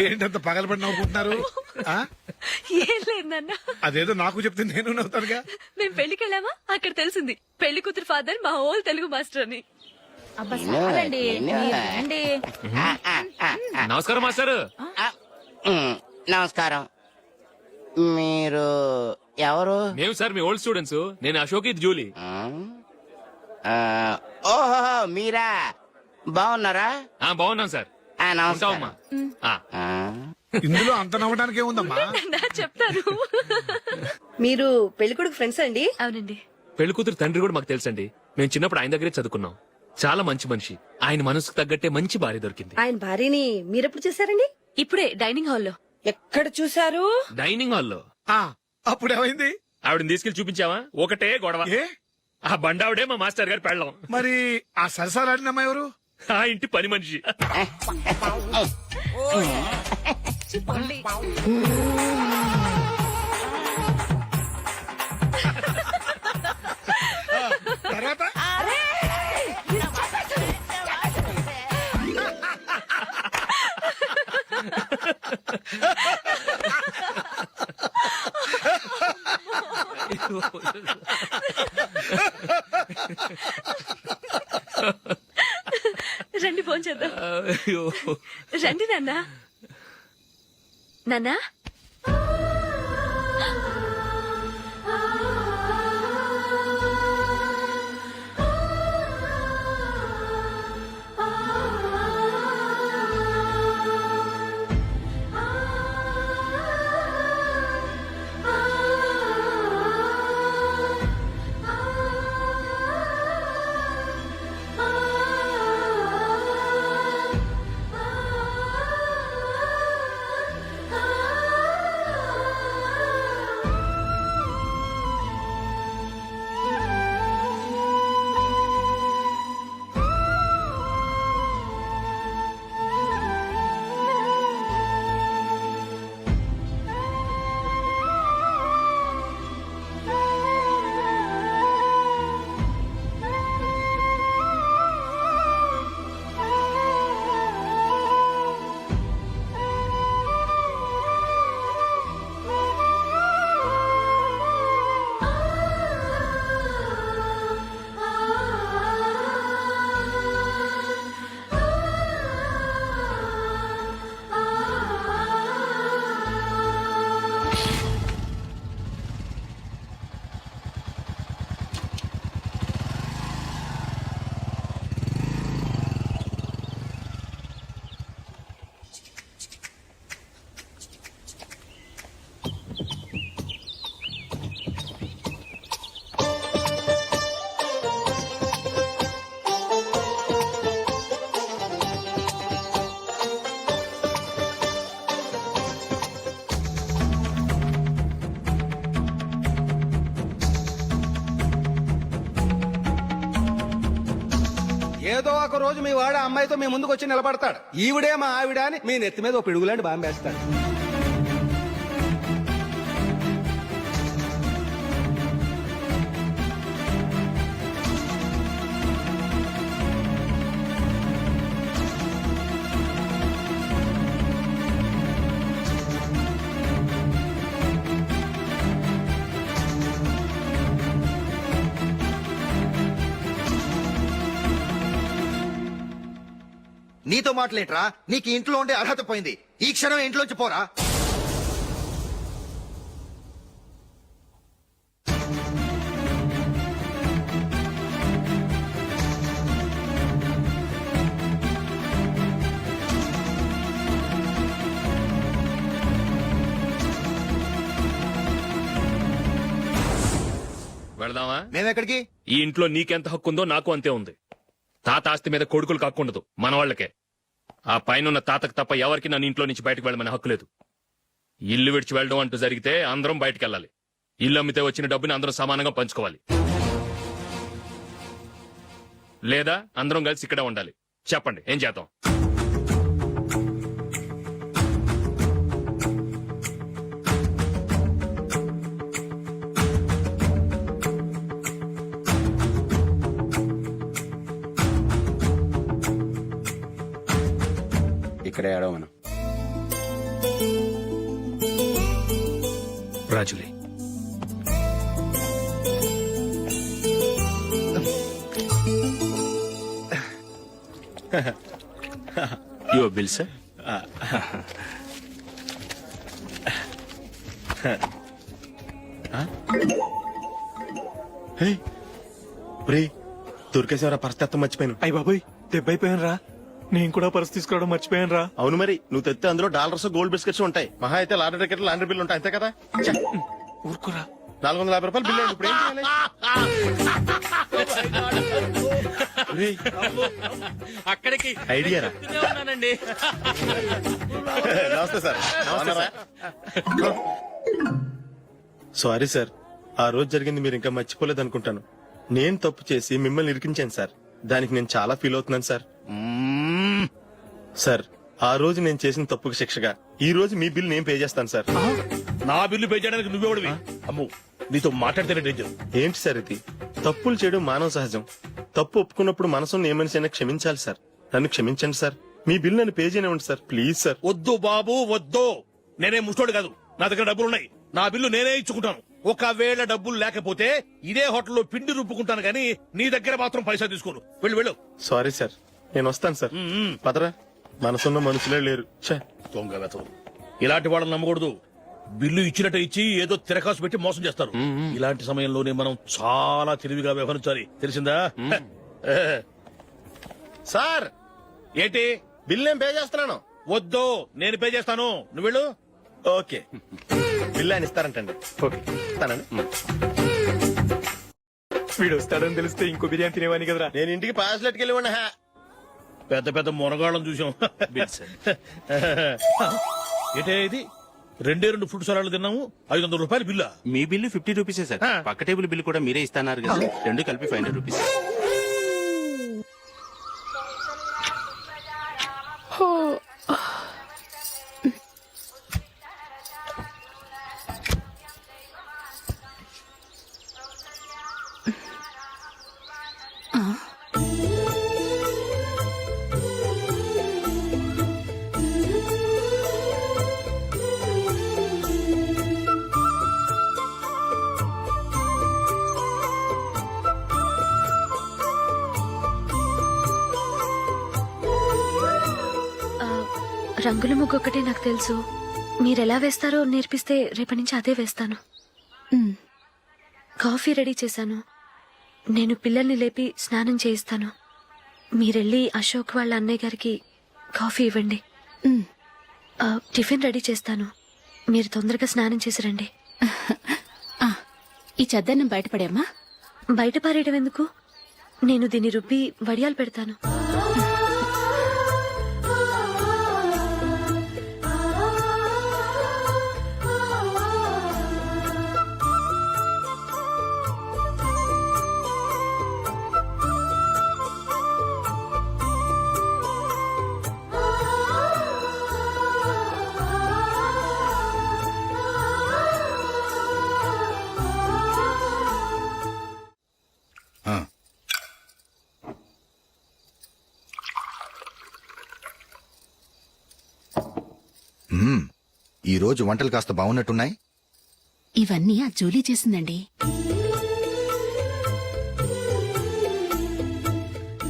ఏంటంత పగలబడి నవ్వుకుంటున్నారు? ఏం లేదు నాన్న. అదేదో నాకు చెప్తే నేను నవ్వుతానుగా. మేము పెళ్లికి వెళ్ళామా, అక్కడ తెలిసింది పెళ్లి కూతురు ఫాదర్ మా హోల్ తెలుగు మాస్టర్ అని. నమస్కారం మాస్టర్. నమస్కారం. మీరు ఎవరు? మేము సార్ మీ ఓల్డ్ స్టూడెంట్స్. నేను అశోక్, ఇది జూలీ. ఓహో మీరా, బాగున్నారా? బాగున్నాం సార్. ఉంటావమ్మా. ఇందులో అంత నవ్వడానికి ఏముందమ్మా? చెప్తాను. మీరు పెళ్లికొడుకు ఫ్రెండ్స్ అండి? అవునండి. పెళ్లి కూతురు తండ్రి కూడా మాకు తెలుసండి. మేము చిన్నప్పుడు ఆయన దగ్గరే చదువుకున్నాం. చాలా మంచి మనిషి. ఆయన మనసుకు తగ్గట్టే మంచి భార్య దొరికింది. ఆయన భార్యని మీరెప్పుడు చూసారండి? ఇప్పుడే డైనింగ్ హాల్లో. ఎక్కడ చూసారు? డైనింగ్ హాల్లో. అప్పుడు ఏమైంది? ఆవిడని తీసుకెళ్లి చూపించావా? ఒకటే గొడవ. ఏ? ఆ బండావిడే మా మాస్టర్ గారు పెళ్ళం. మరి ఆ సరసాలాడిన అమ్మాయి ఎవరు? ఆ ఇంటి పని మనిషి. తర్వాత అయ్యో రండి నాన్నా. నాన్నా ఏదో ఒక రోజు మీ వాడు అమ్మాయితో మీ ముందుకు వచ్చి నిలబడతాడు. ఈవిడే మా ఆవిడ అని మీ నెత్తి మీద ఓ పిడుగులాంటి బాంబేస్తాడు. నీతో మాటలేంట్రా? నీకు ఇంట్లో ఉండే అర్హత పోయింది. ఈ క్షణం ఇంట్లోంచి పోరా. వెళదామా? మేమెక్కడికి? ఈ ఇంట్లో నీకెంత హక్కు ఉందో నాకు అంతే ఉంది. తాత ఆస్తి మీద కొడుకులు కాకుండదు, మన వాళ్ళకే. ఆ పైన తాతకు తప్ప ఎవరికి నన్ను ఇంట్లో నుంచి బయటకు వెళ్ళమని హక్కు లేదు. ఇల్లు విడిచి వెళ్ళడం అంటూ జరిగితే అందరం బయటకు వెళ్ళాలి. ఇల్లు అమ్మితే వచ్చిన డబ్బుని అందరం సమానంగా పంచుకోవాలి. లేదా అందరం కలిసి ఇక్కడే ఉండాలి. చెప్పండి, ఏం చేద్దాం? ఇక్కడే ఆడమను. రాజులే, యువర్ బిల్ సార్. దొరికేసేవరా పరిస్థితి మర్చిపోయాను. అయ్య బాబాయ్, దెబ్బైపోయాను రా. నేను కూడా పర్స్ తీసుకురావడం మర్చిపోయాను రా. అవును మరి, నువ్వు తెస్తే అందులో డాలర్స్ గోల్డ్ బిస్కెట్స్ ఉంటాయి. మహా అయితే లాటరీ టికెట్ లాండ్రీ బిల్లు ఉంటాయి, అంతే కదా. ఊరుకురా. 450 రూపాయలు బిల్లు. ఇప్పుడు ఏం చేయాలి? అక్కడికి ఐడియా రా. ఉన్నానండి. నమస్తే సార్. సారీ సార్, ఆ రోజు జరిగింది మీరు ఇంకా మర్చిపోలేదు అనుకుంటాను. నేను తప్పు చేసి మిమ్మల్ని ఇరికించాను సార్. దానికి నేను చాలా ఫీల్ అవుతున్నాను సార్. సార్, ఆ రోజు నేను చేసిన తప్పుకి శిక్షగా ఈ రోజు మీ బిల్ నేను పే చేస్తాను సార్. నా బిల్లు పే చేయడానికి నువ్వెవడివి? అమ్ము, నీతో మాట్లాడితేనే డేంజర్. ఏంటి సార్ ఇది? తప్పులు చేయడం మానవ సహజం. తప్పు ఒప్పుకున్నప్పుడు మనసును ఏ మనిషి క్షమించాలి సార్. నన్ను క్షమించండి సార్. మీ బిల్ నన్ను పే చేయనివ్వండి సార్, ప్లీజ్ సార్. వద్దు బాబు, వద్దు. నేనే ముష్టోడు కాదు, నా దగ్గర డబ్బులున్నాయి. నా బిల్లు నేనే ఇచ్చుకుంటాను. ఒకవేళ డబ్బులు లేకపోతే ఇదే హోటల్లో పిండి రుబ్బుకుంటాను గానీ నీ దగ్గర మాత్రం పైసా తీసుకోను. వెళ్ళు వెళ్ళు. సారీ సార్, నేను వస్తాను సార్. పదరా. మనసున్న మనుషులే లేరు. ఛే. దొంగ వెతవు. ఇలాంటి వాళ్ళని నమ్మకూడదు. బిల్లు ఇచ్చినట్టు ఇచ్చి ఏదో తిరకాసు పెట్టి మోసం చేస్తారు. ఇలాంటి సమయంలోనే మనం చాలా తెలివిగా వ్యవహరించాలి, తెలిసిందా? సార్ ఏంటి? బిల్ నేను పే చేస్తున్నాను. వద్దు, నేను పే చేస్తాను, నువ్వు వెళ్ళు. ఓకే, బిల్ ఆయన ఇస్తారంటండి. ఓకే, ఇస్తానండి. వీడు వస్తాడని తెలిస్తే ఇంకో బిర్యానీ తినేవాని కదరా. నేను ఇంటికి పాస్లెట్కి వెళ్ళి ఉన్నా. పెద్ద పెద్ద మునగాళ్ళం చూసాం. ఏంటే ఇది? 2 ఫుడ్ సలాడ్లు తిన్నాము, 500 రూపాయలు బిల్లా? మీ బిల్లు 50 రూపీసే సార్. పక్క టేబుల్ బిల్లు కూడా మీరే ఇస్తాన్నారు కదా, రెండు కలిపి 500 రూపీస్. రంగుల ముగ్గు ఒకటే నాకు తెలుసు. మీరెలా వేస్తారో నేర్పిస్తే రేపటి నుంచి అదే వేస్తాను. కాఫీ రెడీ చేశాను. నేను పిల్లల్ని లేపి స్నానం చేయిస్తాను. మీరెళ్ళి అశోక్ వాళ్ళ అన్నయ్య గారికి కాఫీ ఇవ్వండి. టిఫిన్ రెడీ చేస్తాను. మీరు తొందరగా స్నానం చేసి రండి. ఈ చద్దన్నం బయటపడేమ్మా. బయట పారేయడం ఎందుకు? నేను దీన్ని రుబ్బి వడియాలు పెడతాను. ఈ రోజు వంటలు కాస్త బాగున్నట్టున్నాయి. ఇవన్నీ ఆ జూలీ చేసిందండి.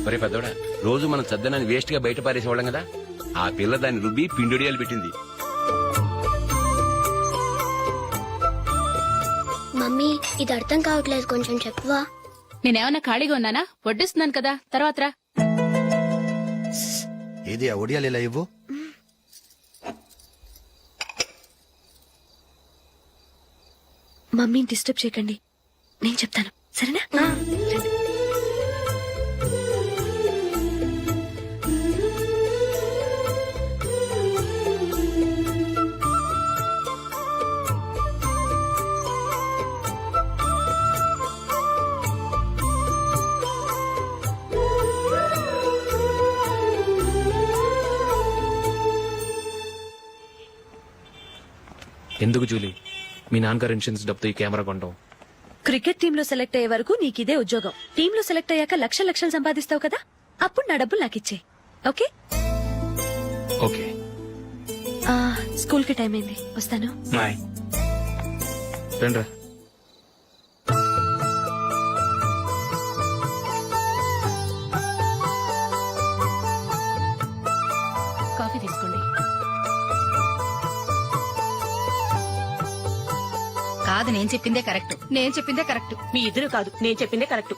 ఒరే పెద్దోడా, రోజు మనం చద్దనాన్ని వేస్ట్ గా బయట పారేసేవాళ్ళం కదా, ఆ పిల్ల దాన్ని రుబ్బి పిండొడియాలు పెట్టింది. మమ్మీ ఇది అర్థం కావట్లేదు, కొంచెం చెప్పువా. నేనేమన్నా ఖాళీగా ఉన్నానా? వడ్డిస్తున్నాను కదా, తర్వాత రా. ఏది ఆ ఒడియాలు ఇలా ఇవ్వు. మమ్మీని డిస్టర్బ్ చేయకండి, నేను చెప్తాను, సరేనా? రండి. ఎందుకు జూలీ మీ నాన్నగారు ఇన్సూరెన్స్ డబ్బుతో ఈ కెమెరా కొంటాం? క్రికెట్ టీమ్ లో సెలెక్ట్ అయ్యే వరకు నీకిదే ఉద్యోగం. టీమ్ లో సెలెక్ట్ అయ్యాక లక్షలు సంపాదిస్తావు కదా, అప్పుడు నా డబ్బులు నాకిచ్చే. ఓకే? ఓకే. స్కూల్ కి టైం అయింది, వస్తాను. బాయ్. రండ్రా. కాఫీ తీసుకోండి. కాదు, నేను చెప్పిందే కరెక్ట్. నేను చెప్పిందే కరెక్ట్. మీ ఇద్దరు కాదు, నేను చెప్పిందే కరెక్ట్.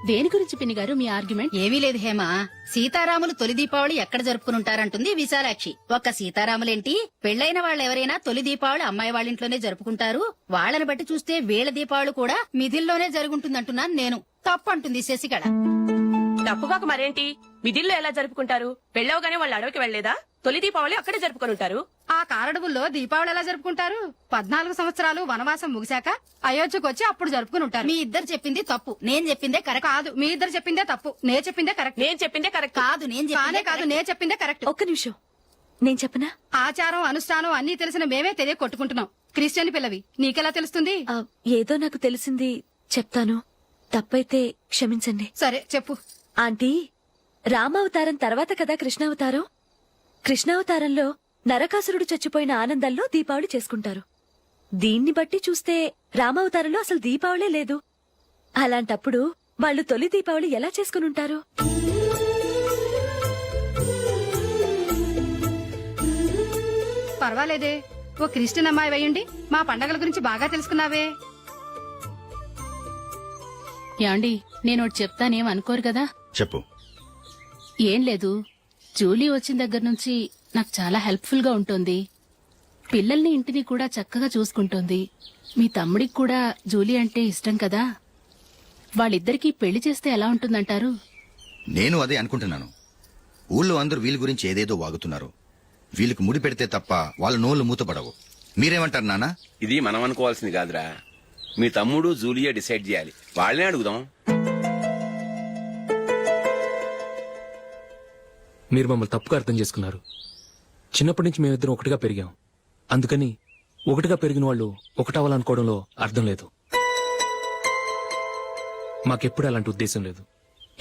దేని గురించి పిన్ని గారు మీ ఆర్గ్యుమెంట్? ఏమీ లేదు హేమ. సీతారాములు తొలి దీపావళి ఎక్కడ జరుపుకుంటారంటుంది విశాలాక్షి. ఒక్క సీతారాములేంటి, పెళ్లైన వాళ్ళెవరైనా తొలి దీపావళి అమ్మాయి వాళ్ళింట్లోనే జరుపుకుంటారు. వాళ్ళని బట్టి చూస్తే వీళ్ళ దీపావళి కూడా మిథిల్లోనే జరుగుంటుందంటున్నాను నేను. తప్పు అంటుంది శశికళ. తప్పుగాక మరేంటి, మిదిల్లో ఎలా జరుపుకుంటారు? పెళ్ళవగానే వాళ్ళు అడవికి వెళ్లేదా? తొలి దీపావళి అక్కడే జరుపుకొని ఉంటారు. ఆ కారడవుల్లో దీపావళి ఎలా జరుపుకుంటారు? 14 సంవత్సరాలు వనవాసం ముగిశాక అయోధ్యకు వచ్చి అప్పుడు జరుపుకుని ఉంటారు. మీ ఇద్దరు చెప్పింది తప్పు, నేను చెప్పిందే కరెక్ట్. కాదు, మీ ఇద్దరు చెప్పిందే తప్పు, నేను చెప్పిందే కరెక్ట్. నేను చెప్పిందే కరెక్ట్. కాదు, నేను చెప్పిందే కరెక్ట్. ఒక్క నిమిషం, నేను చెప్పనా? ఆచారం అనుష్ఠానం అన్ని తెలిసిన మేమే తెలియ కొట్టుకుంటున్నాం. క్రిస్టియన్ పిల్లవి, నీకెలా తెలుస్తుంది? ఏదో నాకు తెలిసింది చెప్తాను, తప్పైతే క్షమించండి. సరే చెప్పు. ఆంటీ, రామావతారం తర్వాత కదా కృష్ణావతారం. కృష్ణావతారంలో నరకాసురుడు చచ్చిపోయిన ఆనందంలో దీపావళి చేసుకుంటారు. దీన్ని బట్టి చూస్తే రామావతారంలో అసలు దీపావళే లేదు. అలాంటప్పుడు వాళ్ళు తొలి దీపావళి ఎలా చేసుకుని ఉంటారు? పర్వాలేదే. ఓ క్రిస్టియన్ అమ్మాయి అయ్యుండి మా పండగల గురించి బాగా తెలుసుకున్నావే. యాండి నేను ఒకటి చెప్తానేం అనుకోరు కదా. చెప్పు. ఏం లేదు, జూలీ వచ్చిన దగ్గర నుంచి నాకు చాలా హెల్ప్ఫుల్ గా ఉంటుంది. పిల్లల్ని ఇంటిని కూడా చక్కగా చూసుకుంటోంది. మీ తమ్ముడికి కూడా జూలీ అంటే ఇష్టం కదా. వాళ్ళిద్దరికీ పెళ్లి చేస్తే ఎలా ఉంటుందంటారు? నేను అదే అనుకుంటున్నాను. ఊళ్ళో అందరూ వీళ్ళ గురించి ఏదేదో వాగుతున్నారు. వీళ్ళకి ముడి పెడితే తప్ప వాళ్ళ నోళ్లు మూతపడవు. మీరేమంటారు నాన్న? ఇది మనం అనుకోవాల్సింది కాదురా, మీ తమ్ముడు జూలియా డిసైడ్ చేయాలి. వాళ్ళనే అడుగుదాం. మీరు మమ్మల్ని తప్పుగా అర్థం చేసుకున్నారు. చిన్నప్పటి నుంచి మేమిద్దరం ఒకటిగా పెరిగాం. అందుకని ఒకటిగా పెరిగిన వాళ్ళు ఒకటవ్వాలనుకోవడంలో అర్థం లేదు. మాకెప్పుడు అలాంటి ఉద్దేశం లేదు.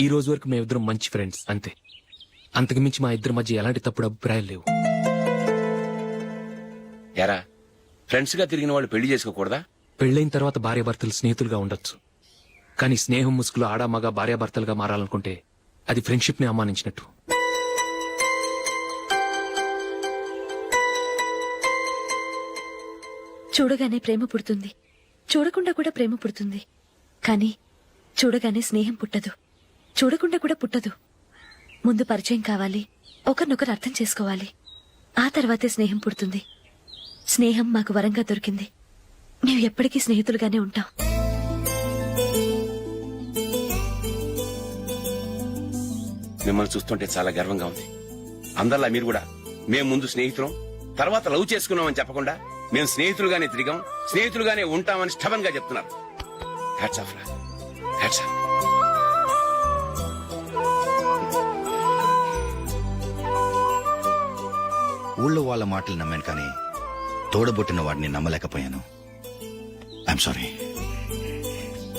ఈ రోజు వరకు మేమిద్దరం మంచి ఫ్రెండ్స్ అంతే. అంతకుమించి మా ఇద్దరి మధ్య ఎలాంటి తప్పుడు అభిప్రాయాలు లేవు. ఎరా, ఫ్రెండ్స్ గా తిరిగిన వాళ్ళు పెళ్లి చేసుకోకూడదా? పెళ్లైన తర్వాత భార్యాభర్తలు స్నేహితులుగా ఉండొచ్చు. కానీ స్నేహం ముసుగులో ఆడా మగ భార్యాభర్తలుగా మారాలనుకుంటే అది ఫ్రెండ్షిప్ ని అవమానించినట్టు. చూడగానే ప్రేమ పుడుతుంది, చూడకుండా కూడా ప్రేమ పుడుతుంది. కానీ చూడగానే స్నేహం పుట్టదు, చూడకుండా కూడా పుట్టదు. ముందు పరిచయం కావాలి, ఒకరినొకరు అర్థం చేసుకోవాలి. ఆ తర్వాతే స్నేహం పుడుతుంది. స్నేహం మాకు వరంగా దొరికింది. మేము ఎప్పటికీ స్నేహితులుగానే ఉంటాం. మిమ్మల్ని చూస్తుంటే చాలా గర్వంగా ఉంది. అందరిలా మీరు కూడా మేము ముందు స్నేహితులం, తర్వాత లవ్ చేసుకున్నామని చెప్పకుండా మేము స్నేహితులుగానే తిరిగాం, స్నేహితులుగానే ఉంటామని స్టబన్ గా చెప్తున్నారు. హ్యాట్స్ ఆఫ్ రా, హ్యాట్స్ ఆఫ్. ఊళ్ళో వాళ్ళ మాటలు నమ్మాను కానీ తోడబుట్టిన వాడిని నమ్మలేకపోయాను. I'm sorry.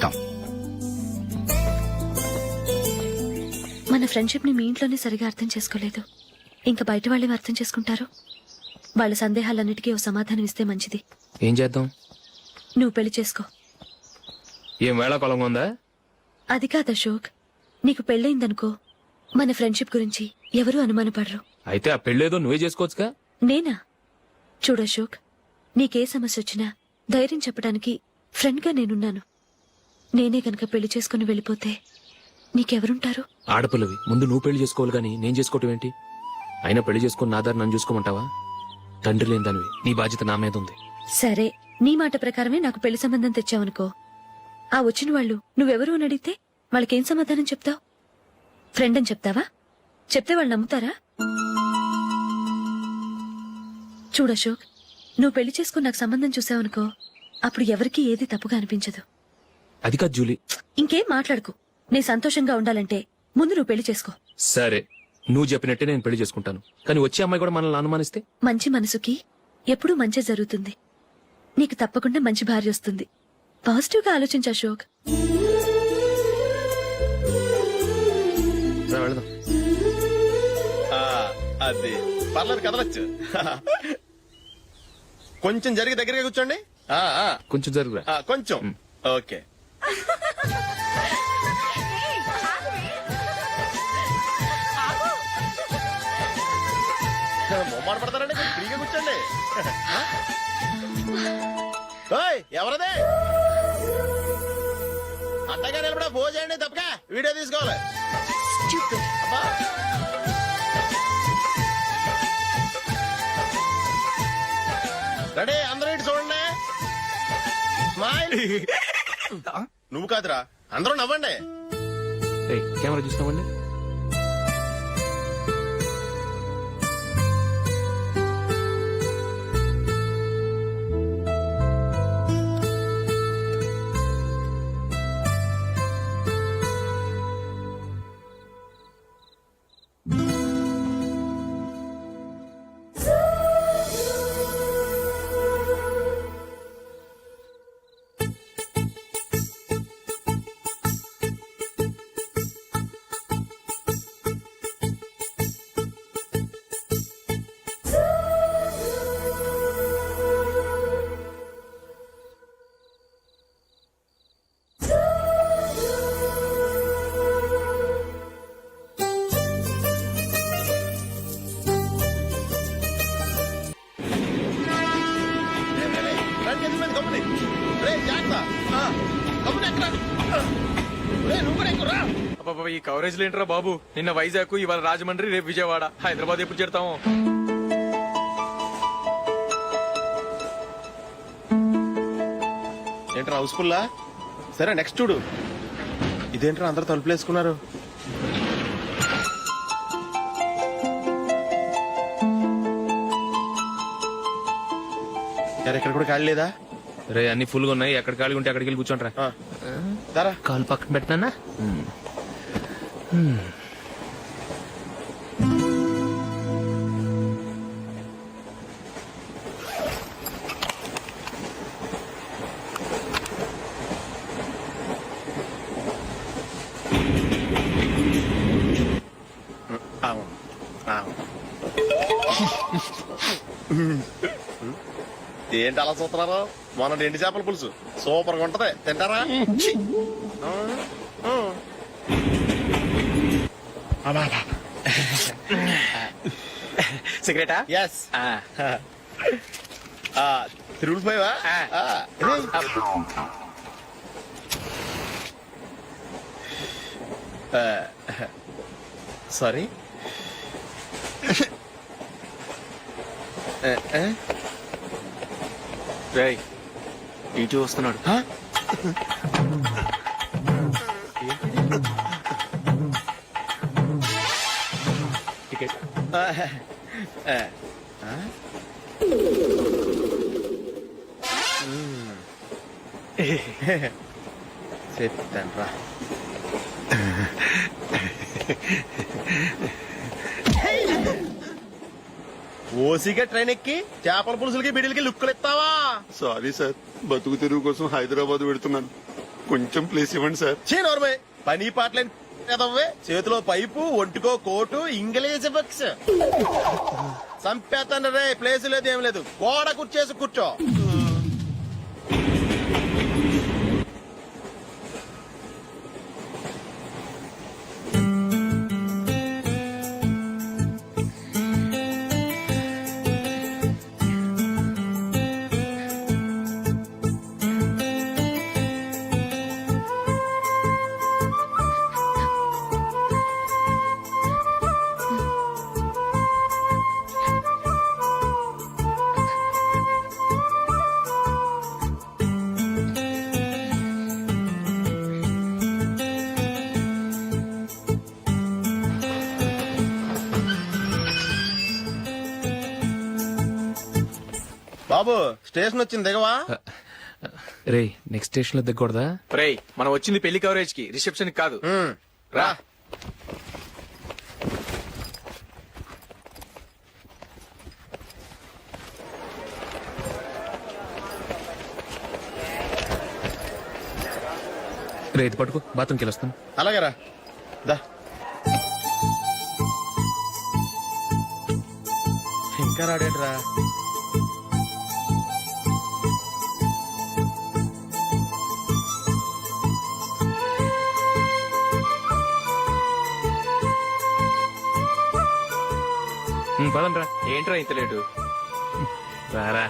కమ్. మన ఫ్రెండ్షిప్ ని మీ ఇంట్లోనే సరిగా అర్థం చేసుకోలేదు. ఇంకా బయట వాళ్ళేం అర్థం చేసుకుంటారు? వాళ్ళ సందేహాలన్నిటికీ ఓ సమాధానం ఇస్తే మంచిది. ఏం చేద్దాం? నువ్వు పెళ్లి చేసుకో. ఏం వేళాకొలంగా ఉందా? అది కాదు అశోక్, నీకు పెళ్ళయిందనుకో, మన ఫ్రెండ్షిప్ గురించి ఎవరూ అనుమానపడరు. అయితే ఆ పెళ్ళేదో నువ్వే చేసుకోవచ్చుగా. నేనా? చూడు అశోక్, నీకే సమస్య వచ్చినా ధైర్యం చెప్పడానికి ఫ్రెండ్ గా నేనున్నాను. నేనే గనక పెళ్లి చేసుకుని వెళ్ళిపోతే నీకెవరుంటారు? ఆడపిల్లవి, ముందు నువ్వు పెళ్లి చేసుకోవాలి గానీ నేను చేసుకోవటం ఏంటి? అయినా పెళ్లి చేసుకుని నా దారి నన్ను చూసుకోమంటావా? తండ్రి లేని దానివి, నీ బాధ్యత నా మీద ఉంది. సరే, నీ మాట ప్రకారమే నాకు పెళ్లి సంబంధం తెచ్చావనుకో. ఆ వచ్చిన వాళ్ళు నువ్వెవరు అని అడిగితే వాళ్ళకేం సమాధానం చెప్తావు? ఫ్రెండ్ అని చెప్తావా? చెప్తే వాళ్ళు నమ్ముతారా? చూడు అశోక్, నువ్వు పెళ్లి చేసుకుని నాకు సంబంధం చూసావనుకో, అప్పుడు ఎవరికీ ఏది తప్పుగా అనిపించదు. అది కాదు జూలీ. ఇంకేం మాట్లాడుకు. నేను సంతోషంగా ఉండాలంటే ముందు నువ్వు పెళ్లి చేసుకో. సరే, నువ్వు చెప్పినట్టే నేను పెళ్లి చేసుకుంటాను. కానీ వచ్చే అమ్మాయి కూడా మనల్ని అనుమానిస్తే? మంచి మనసుకి ఎప్పుడూ మంచి జరుగుతుంది. నీకు తప్పకుండా మంచి భార్య వస్తుంది. పాజిటివ్ గా ఆలోచించు అశోక్. రా, వెళదాం. అది పర్లేదు, కదలొచ్చు. కొంచెం జరిగి దగ్గరగా కూర్చోండి. కొంచెం జరుగురా. కొంచెం. ఓకే. బొమ్మాట పడతారండి, కొంచెం ఫ్రీగా కూర్చోండి. ఓయ్, ఎవరదే? అట్టగా నిలబడా ఫోన్ చేయండి, తప్పగా వీడియో తీసుకోవాలి. అబ్బా. రెడీ, అందరూ ఇటు చూడండి. స్మైల్. నువ్వు కాదురా, అందరూ నవ్వండి. కెమెరా చూస్తామండి. ఈ కవరేజ్ ఏంట్రా బాబు, నిన్న వైజాగ్, ఇవాళ రాజమండ్రి, రేపు విజయవాడ, హైదరాబాద్ ఎప్పుడు చేరుతాము? ఏంట్రా హౌస్ఫుల్లా? సరే నెక్స్ట్ చూడు. ఇదేంట్రా అందరూ తలుపులు వేసుకున్నారు? ఇక్కడ కూడా ఖాళీ లేదా? రే అన్ని ఫుల్ గా ఉన్నాయి, ఎక్కడ ఖాళీ ఉంటే అక్కడికి వెళ్ళి కూర్చోండ్రా. దారా కాలు పక్కన పెట్టినా. ఏంటి అలా చూస్తున్నారు? మొన్న ఎండి చేపల పులుసు సూపర్ గా ఉంటది, తింటారా? సిగరెటా? ఎస్. తిరుగుపోయావా? సారీ. రేయ్ ఇటు వస్తున్నాడు. టికెట్. చెప్తాను రా. ఓసిగా ట్రైన్ ఎక్కి చేపల పులుసులకి బిడిలకి లుక్కులు ఇస్తావా? సారీ సార్, బతుకు తెరువు కోసం హైదరాబాద్ పెడుతున్నాను, కొంచెం ప్లేస్ ఇవ్వండి సార్. నోర్మే, పని పాటలేని కదవ్వే, చేతిలో పైపు, ఒంటికో కోటు, ఇంగ్లీష్ బుక్స్. సంపేతాను రే, ప్లేస్ లేదు ఏం లేదు, గోడ కూర్చేసి కూర్చో. బాబు స్టేషన్ వచ్చింది, దిగవా? రే నెక్స్ట్ స్టేషన్ లో దిగకూడదా? రే మనం వచ్చింది పెళ్లి కవరేజ్ కి, రిసెప్షన్ కాదు. రా. రే ఇది పట్టుకో, బాత్రూమ్కి వెళ్ళొస్తాను. అలాగే రా. దా. ఇంకా రాడేట్రా? పదండ్రా. ఏంట్రా ఇంత లేటు? రారా.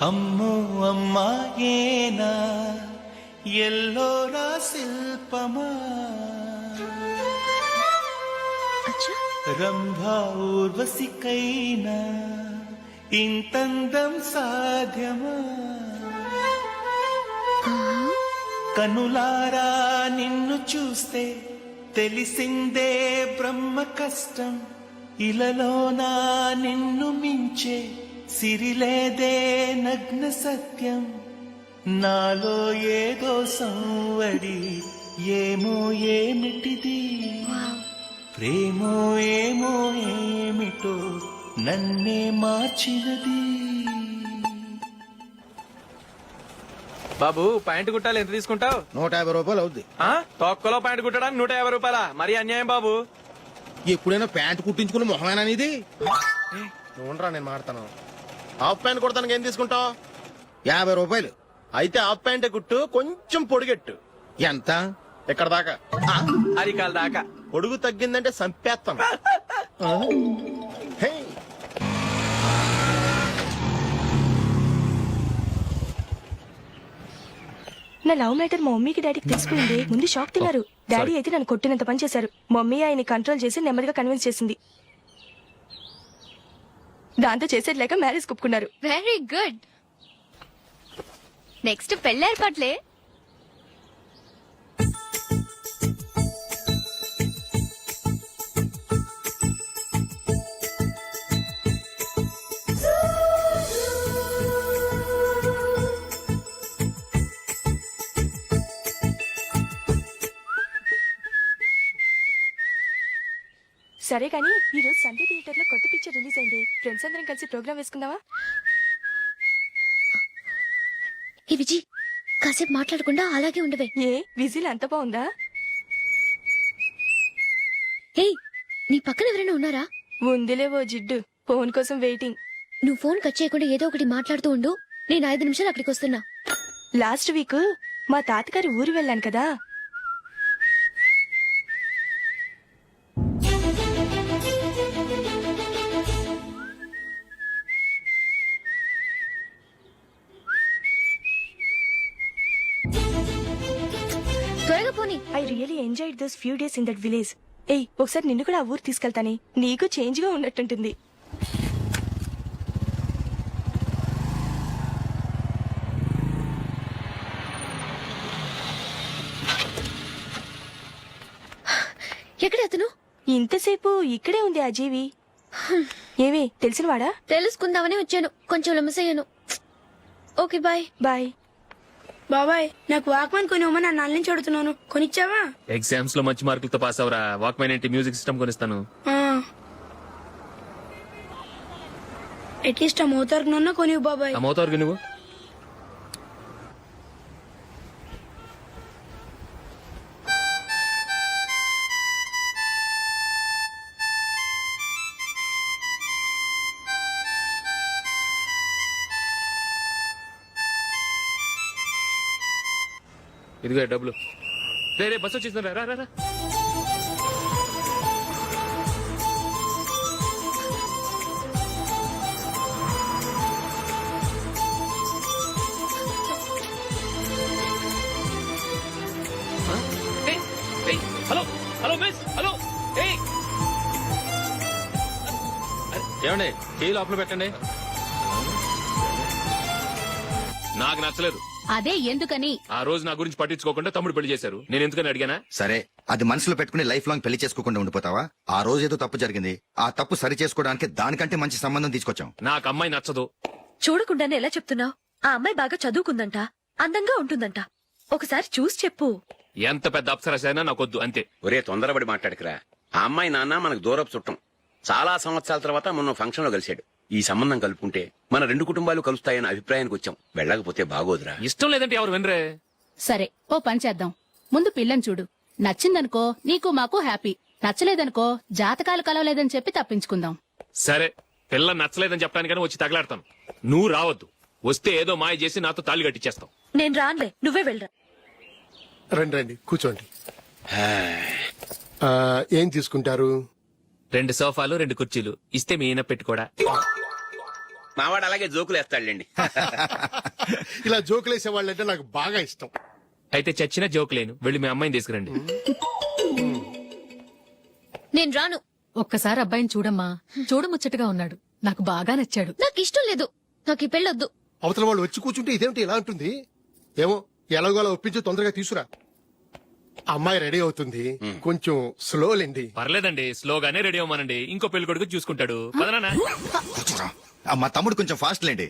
అమ్మో అమ్మాయేనా ఎల్లోరా శిల్పమా, రంభా ఊర్వశికైనా ఇంతందం సాధ్యమా, కనులారా నిన్ను చూస్తే తెలిసిందే బ్రహ్మ కష్టం ఇలలోనా నిన్ను మించే సిరిలేదే నగ్న సత్యం నాలో ఏదో సంవడి ఏమో ఏమిటిది ప్రేమో ఏమో ఏమిటో నన్నే మార్చినది. బాబు ప్యాంటు కుట్టాలి ఎంత తీసుకుంటావు? 150 రూపాయలు అవుద్ది. తొక్కలో ప్యాంటు కుట్టడానికి 150 రూపాయల? మరి అన్యాయం బాబు. ఎప్పుడైనా ప్యాంట్ కుట్టించుకుని మొహమేనా ఇది? నువ్వురా, నేను మాడతాను. హాఫ్ ప్యాంట్ కుడతానికి ఏం తీసుకుంటావు? 50 రూపాయలు. అయితే హాఫ్ ప్యాంటే కుట్టు, కొంచెం పొడిగెట్టు. ఎంత? ఎక్కడ దాకా? అరికాల దాకా. పొడుగు తగ్గిందంటే సంపేస్తాను. హే. నా లవ్ మ్యాటర్ మా మమ్మీకి డాడీకి తెలిసిపోయింది. ముందు షాక్ తిన్నారు. డాడీ అయితే నన్ను కొట్టినంత పని చేశారు. మమ్మీ ఆయన్ని కంట్రోల్ చేసి నెమ్మదిగా కన్విన్స్ చేసింది. దాంతో చేసేది లేక మ్యారేజ్ ఒప్పుకున్నారు. Very good. నెక్స్ట్ పెళ్లి ఏర్పాట్లే. సరే కానీ ఈ రోజు సండే థియేటర్ లో కొత్త పిక్చర్ రిలీజ్ అయింది. ఫ్రెండ్స్ అందరం కలిసి ప్రోగ్రామ్ వేసుకుందామా? ఏ విజి, కాసేపు మాట్లాడకుండా అలాగే ఉండవే. ఏ విజిల్ అంత బాగుందా? హే, నీ పక్కన ఎవరైనా ఉన్నారా? ఉందిలే ఓ జిడ్డు, ఫోన్ కోసం వెయిటింగ్. నువ్వు ఫోన్ కట్ చేయకుండా ఏదో ఒకటి మాట్లాడుతూ ఉండు. నేను 5 నిమిషాలు అక్కడికి వస్తున్నా. లాస్ట్ వీక్ మా తాతగారి ఊరు వెళ్ళాను కదా. త్వరగా పోనీ. I really enjoyed those few days in that village. ఏయ్, ఒకసారి నిన్ను కూడా ఆ ఊరు తీసుకెళ్తానే, నీకు చేంజ్ గా ఉన్నట్టుంటుంది. ఎక్కడ అతను? ఇంతసేపు ఇక్కడే ఉంది ఆ జీవి. ఏవి తెలిసినవాడా? తెలుసుకుందామని వచ్చాను, కొంచెం లెమసయ్యాను. Okay bye. బాయ్. బాబాయ్, నాకు వాక్మన్ కొని ఇవ్వమని నా నాన్న నుంచి అడుగుతున్నాను. కొనిచ్చావా? ఎగ్జామ్స్ లో మంచి మార్కులతో పాస్ అవరా. వాక్మెన్ ఏంటి, మ్యూజిక్ సిస్టమ్ కొనిస్తాను. అట్లీస్ట్ ఆ మోతార్కు నన్న కొనివ్వు బాబాయ్. ఆ మోతారుగా నువ్వు ఇదిగో డబ్బులు. రే బస్ వచ్చేసింది, రా రా రా. Hello hello miss, hello. ఏమండి, టీ లోపల పెట్టండి. నాకు నచ్చలేదు. అదే ఎందుకని? ఆ రోజు నా గురించి పట్టించుకోకుండా తమ్ముడు పెళ్లి చేశారు. నేను ఎందుకని అడిగానా? సరే, అది మనసులో పెట్టుకుని లైఫ్ లాంగ్ పెళ్లి చేసుకోకుండా ఉండిపోతావా? ఆ రోజు ఏదో తప్పు జరిగింది, ఆ తప్పు సరి చేసుకోవడానికి దానికంటే మంచి సంబంధం తీసుకొచ్చాం. నాకు అమ్మాయి నచ్చదు. చూడకుండానే ఎలా చెప్తున్నావు? ఆ అమ్మాయి బాగా చదువుకుందంట, అందంగా ఉంటుందంట. ఒకసారి చూసి చెప్పు. ఎంత పెద్ద అప్సరస అయినా నాకొద్దు, అంతే. ఒరే తొందరపడి మాట్లాడకురా. ఆ అమ్మాయి నాన్న మనకు దూరపు చుట్టం. చాలా సంవత్సరాల తర్వాత మొన్న ఫంక్షన్ లో కలిశాడు. ఈ సంబంధం కలుపుకుంటే మన 2 కుటుంబాలు కలుస్తాయన్న అభిప్రాయానికి వచ్చాం. వెళ్ళకపోతే బాగోదురా. ఇష్టం లేదంటే ఎవరు వినరే. సరే, ఓ పని చేద్దాం. ముందు పిల్లని చూడు. నచ్చిందనుకో నీకు మాకు హ్యాపీ. నచ్చలేదనుకో జాతకాలు కలవలేదని చెప్పి తప్పించుకుందాం. సరే, పిల్ల నచ్చలేదని చెప్పడానికని వచ్చి తగలాడతాను. నువ్వు రావద్దు. వస్తే ఏదో మాయ చేసి నాతో తాళి కట్టించేస్తావు. నేను రానులే, నువ్వే వెళ్ళరా. రండి రండి, కూర్చోండి. ఏం తీసుకుంటారు? 2 సోఫాలు 2 కుర్చీలు ఇస్తే మీ ఈయన పెట్టుకోడా. మావాడు అలాగే జోకులు వేస్తాడులేండి. ఇలా జోకులేసే వాళ్ళంటే నాకు బాగా ఇష్టం. అయితే చచ్చిన జోక్ లేను. వెళ్ళి మీ అమ్మాయిని తీసుకురండి. నేను రాను. ఒక్కసారి అబ్బాయిని చూడమ్మా. చూడముచ్చటగా ఉన్నాడు. నాకు బాగా నచ్చాడు. నాకు ఇష్టం లేదు. నాకు ఈ పెళ్ళొద్దు. అవతల వాళ్ళు వచ్చి కూర్చుంటే ఇదేమిటి ఇలా ఉంటుంది? ఏమో, ఎలాగో అలా ఒప్పించి తొందరగా తీసుకురా. అమ్మాయి రెడీ అవుతుంది కొంచెం స్లో లేండి. పర్లేదండి, స్లోగానే రెడీ అవ్వమనండి. ఇంకో పెళ్లి కొడుకు చూసుకుంటాడు. పదనా కూర్చోరా. మా తమ్ముడు కొంచెం ఫాస్ట్ లేండి.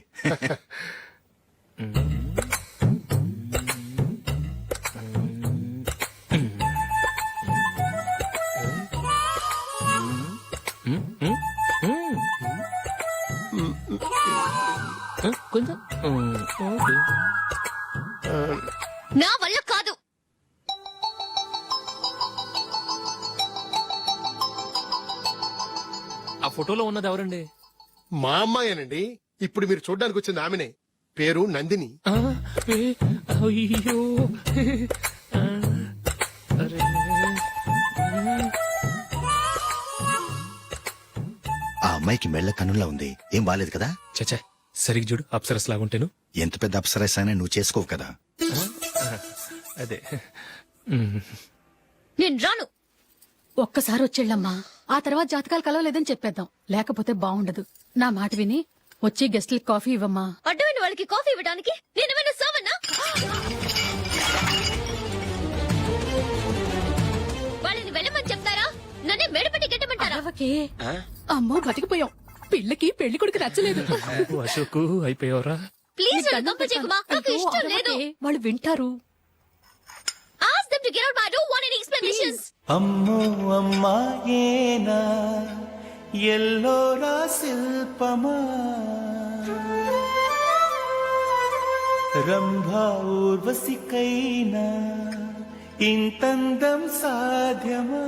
కొంచెం నా వల్ల కాదు. ఆ ఫోటోలో ఉన్నది ఎవరండి? మా అమ్మాయేనండి. ఇప్పుడు మీరు చూడడానికి వచ్చింది ఆమెనే. పేరు నందిని. అయ్యో అరే. ఆ అమ్మాయికి మెళ్ళ కన్నులా ఉంది. ఏం బాలేదు కదా? చచ్చా, సరిగ్గా చూడు, అప్సరస్ లాగుంటేను. ఎంత పెద్ద అప్సరస్ అయినా నువ్వు చేసుకోవు కదా. అదే. నేను రాను. ఒక్కసారి వచ్చేళ్ళమ్మా, ఆ తర్వాత జాతకాలు కలవలేదని చెప్పేద్దాం, లేకపోతే బాగుండదు. నా మాట విని వచ్చి గెస్ట్లకి కాఫీ ఇవ్వమ్మా. అడ్డమైన వాళ్ళకి కాఫీ ఇవ్వడానికి నేనేమైనా సావన్నా? వాళ్ళని వెళ్ళమని చెప్తారా? నన్నే మేడపట్టి గెట్టమంటారా? అరవకే. అమ్మో బతికిపోయాం. పిల్లకి పెళ్లి కొడుకు నచ్చలేదు. అశోకు అయిపోయావరా? ప్లీజ్ నన్ను కంపెల్ చేయకుమా. నాకు ఇష్టం లేదు. అరవకే, వాళ్ళు వింటారు. Ask them to get out, but I don't want any explanations. అమ్మో అమ్మాయేనా ఎల్లోరా శిల్పమా రంభా ఊర్వశికైనా ఇంతందం సాధ్యమా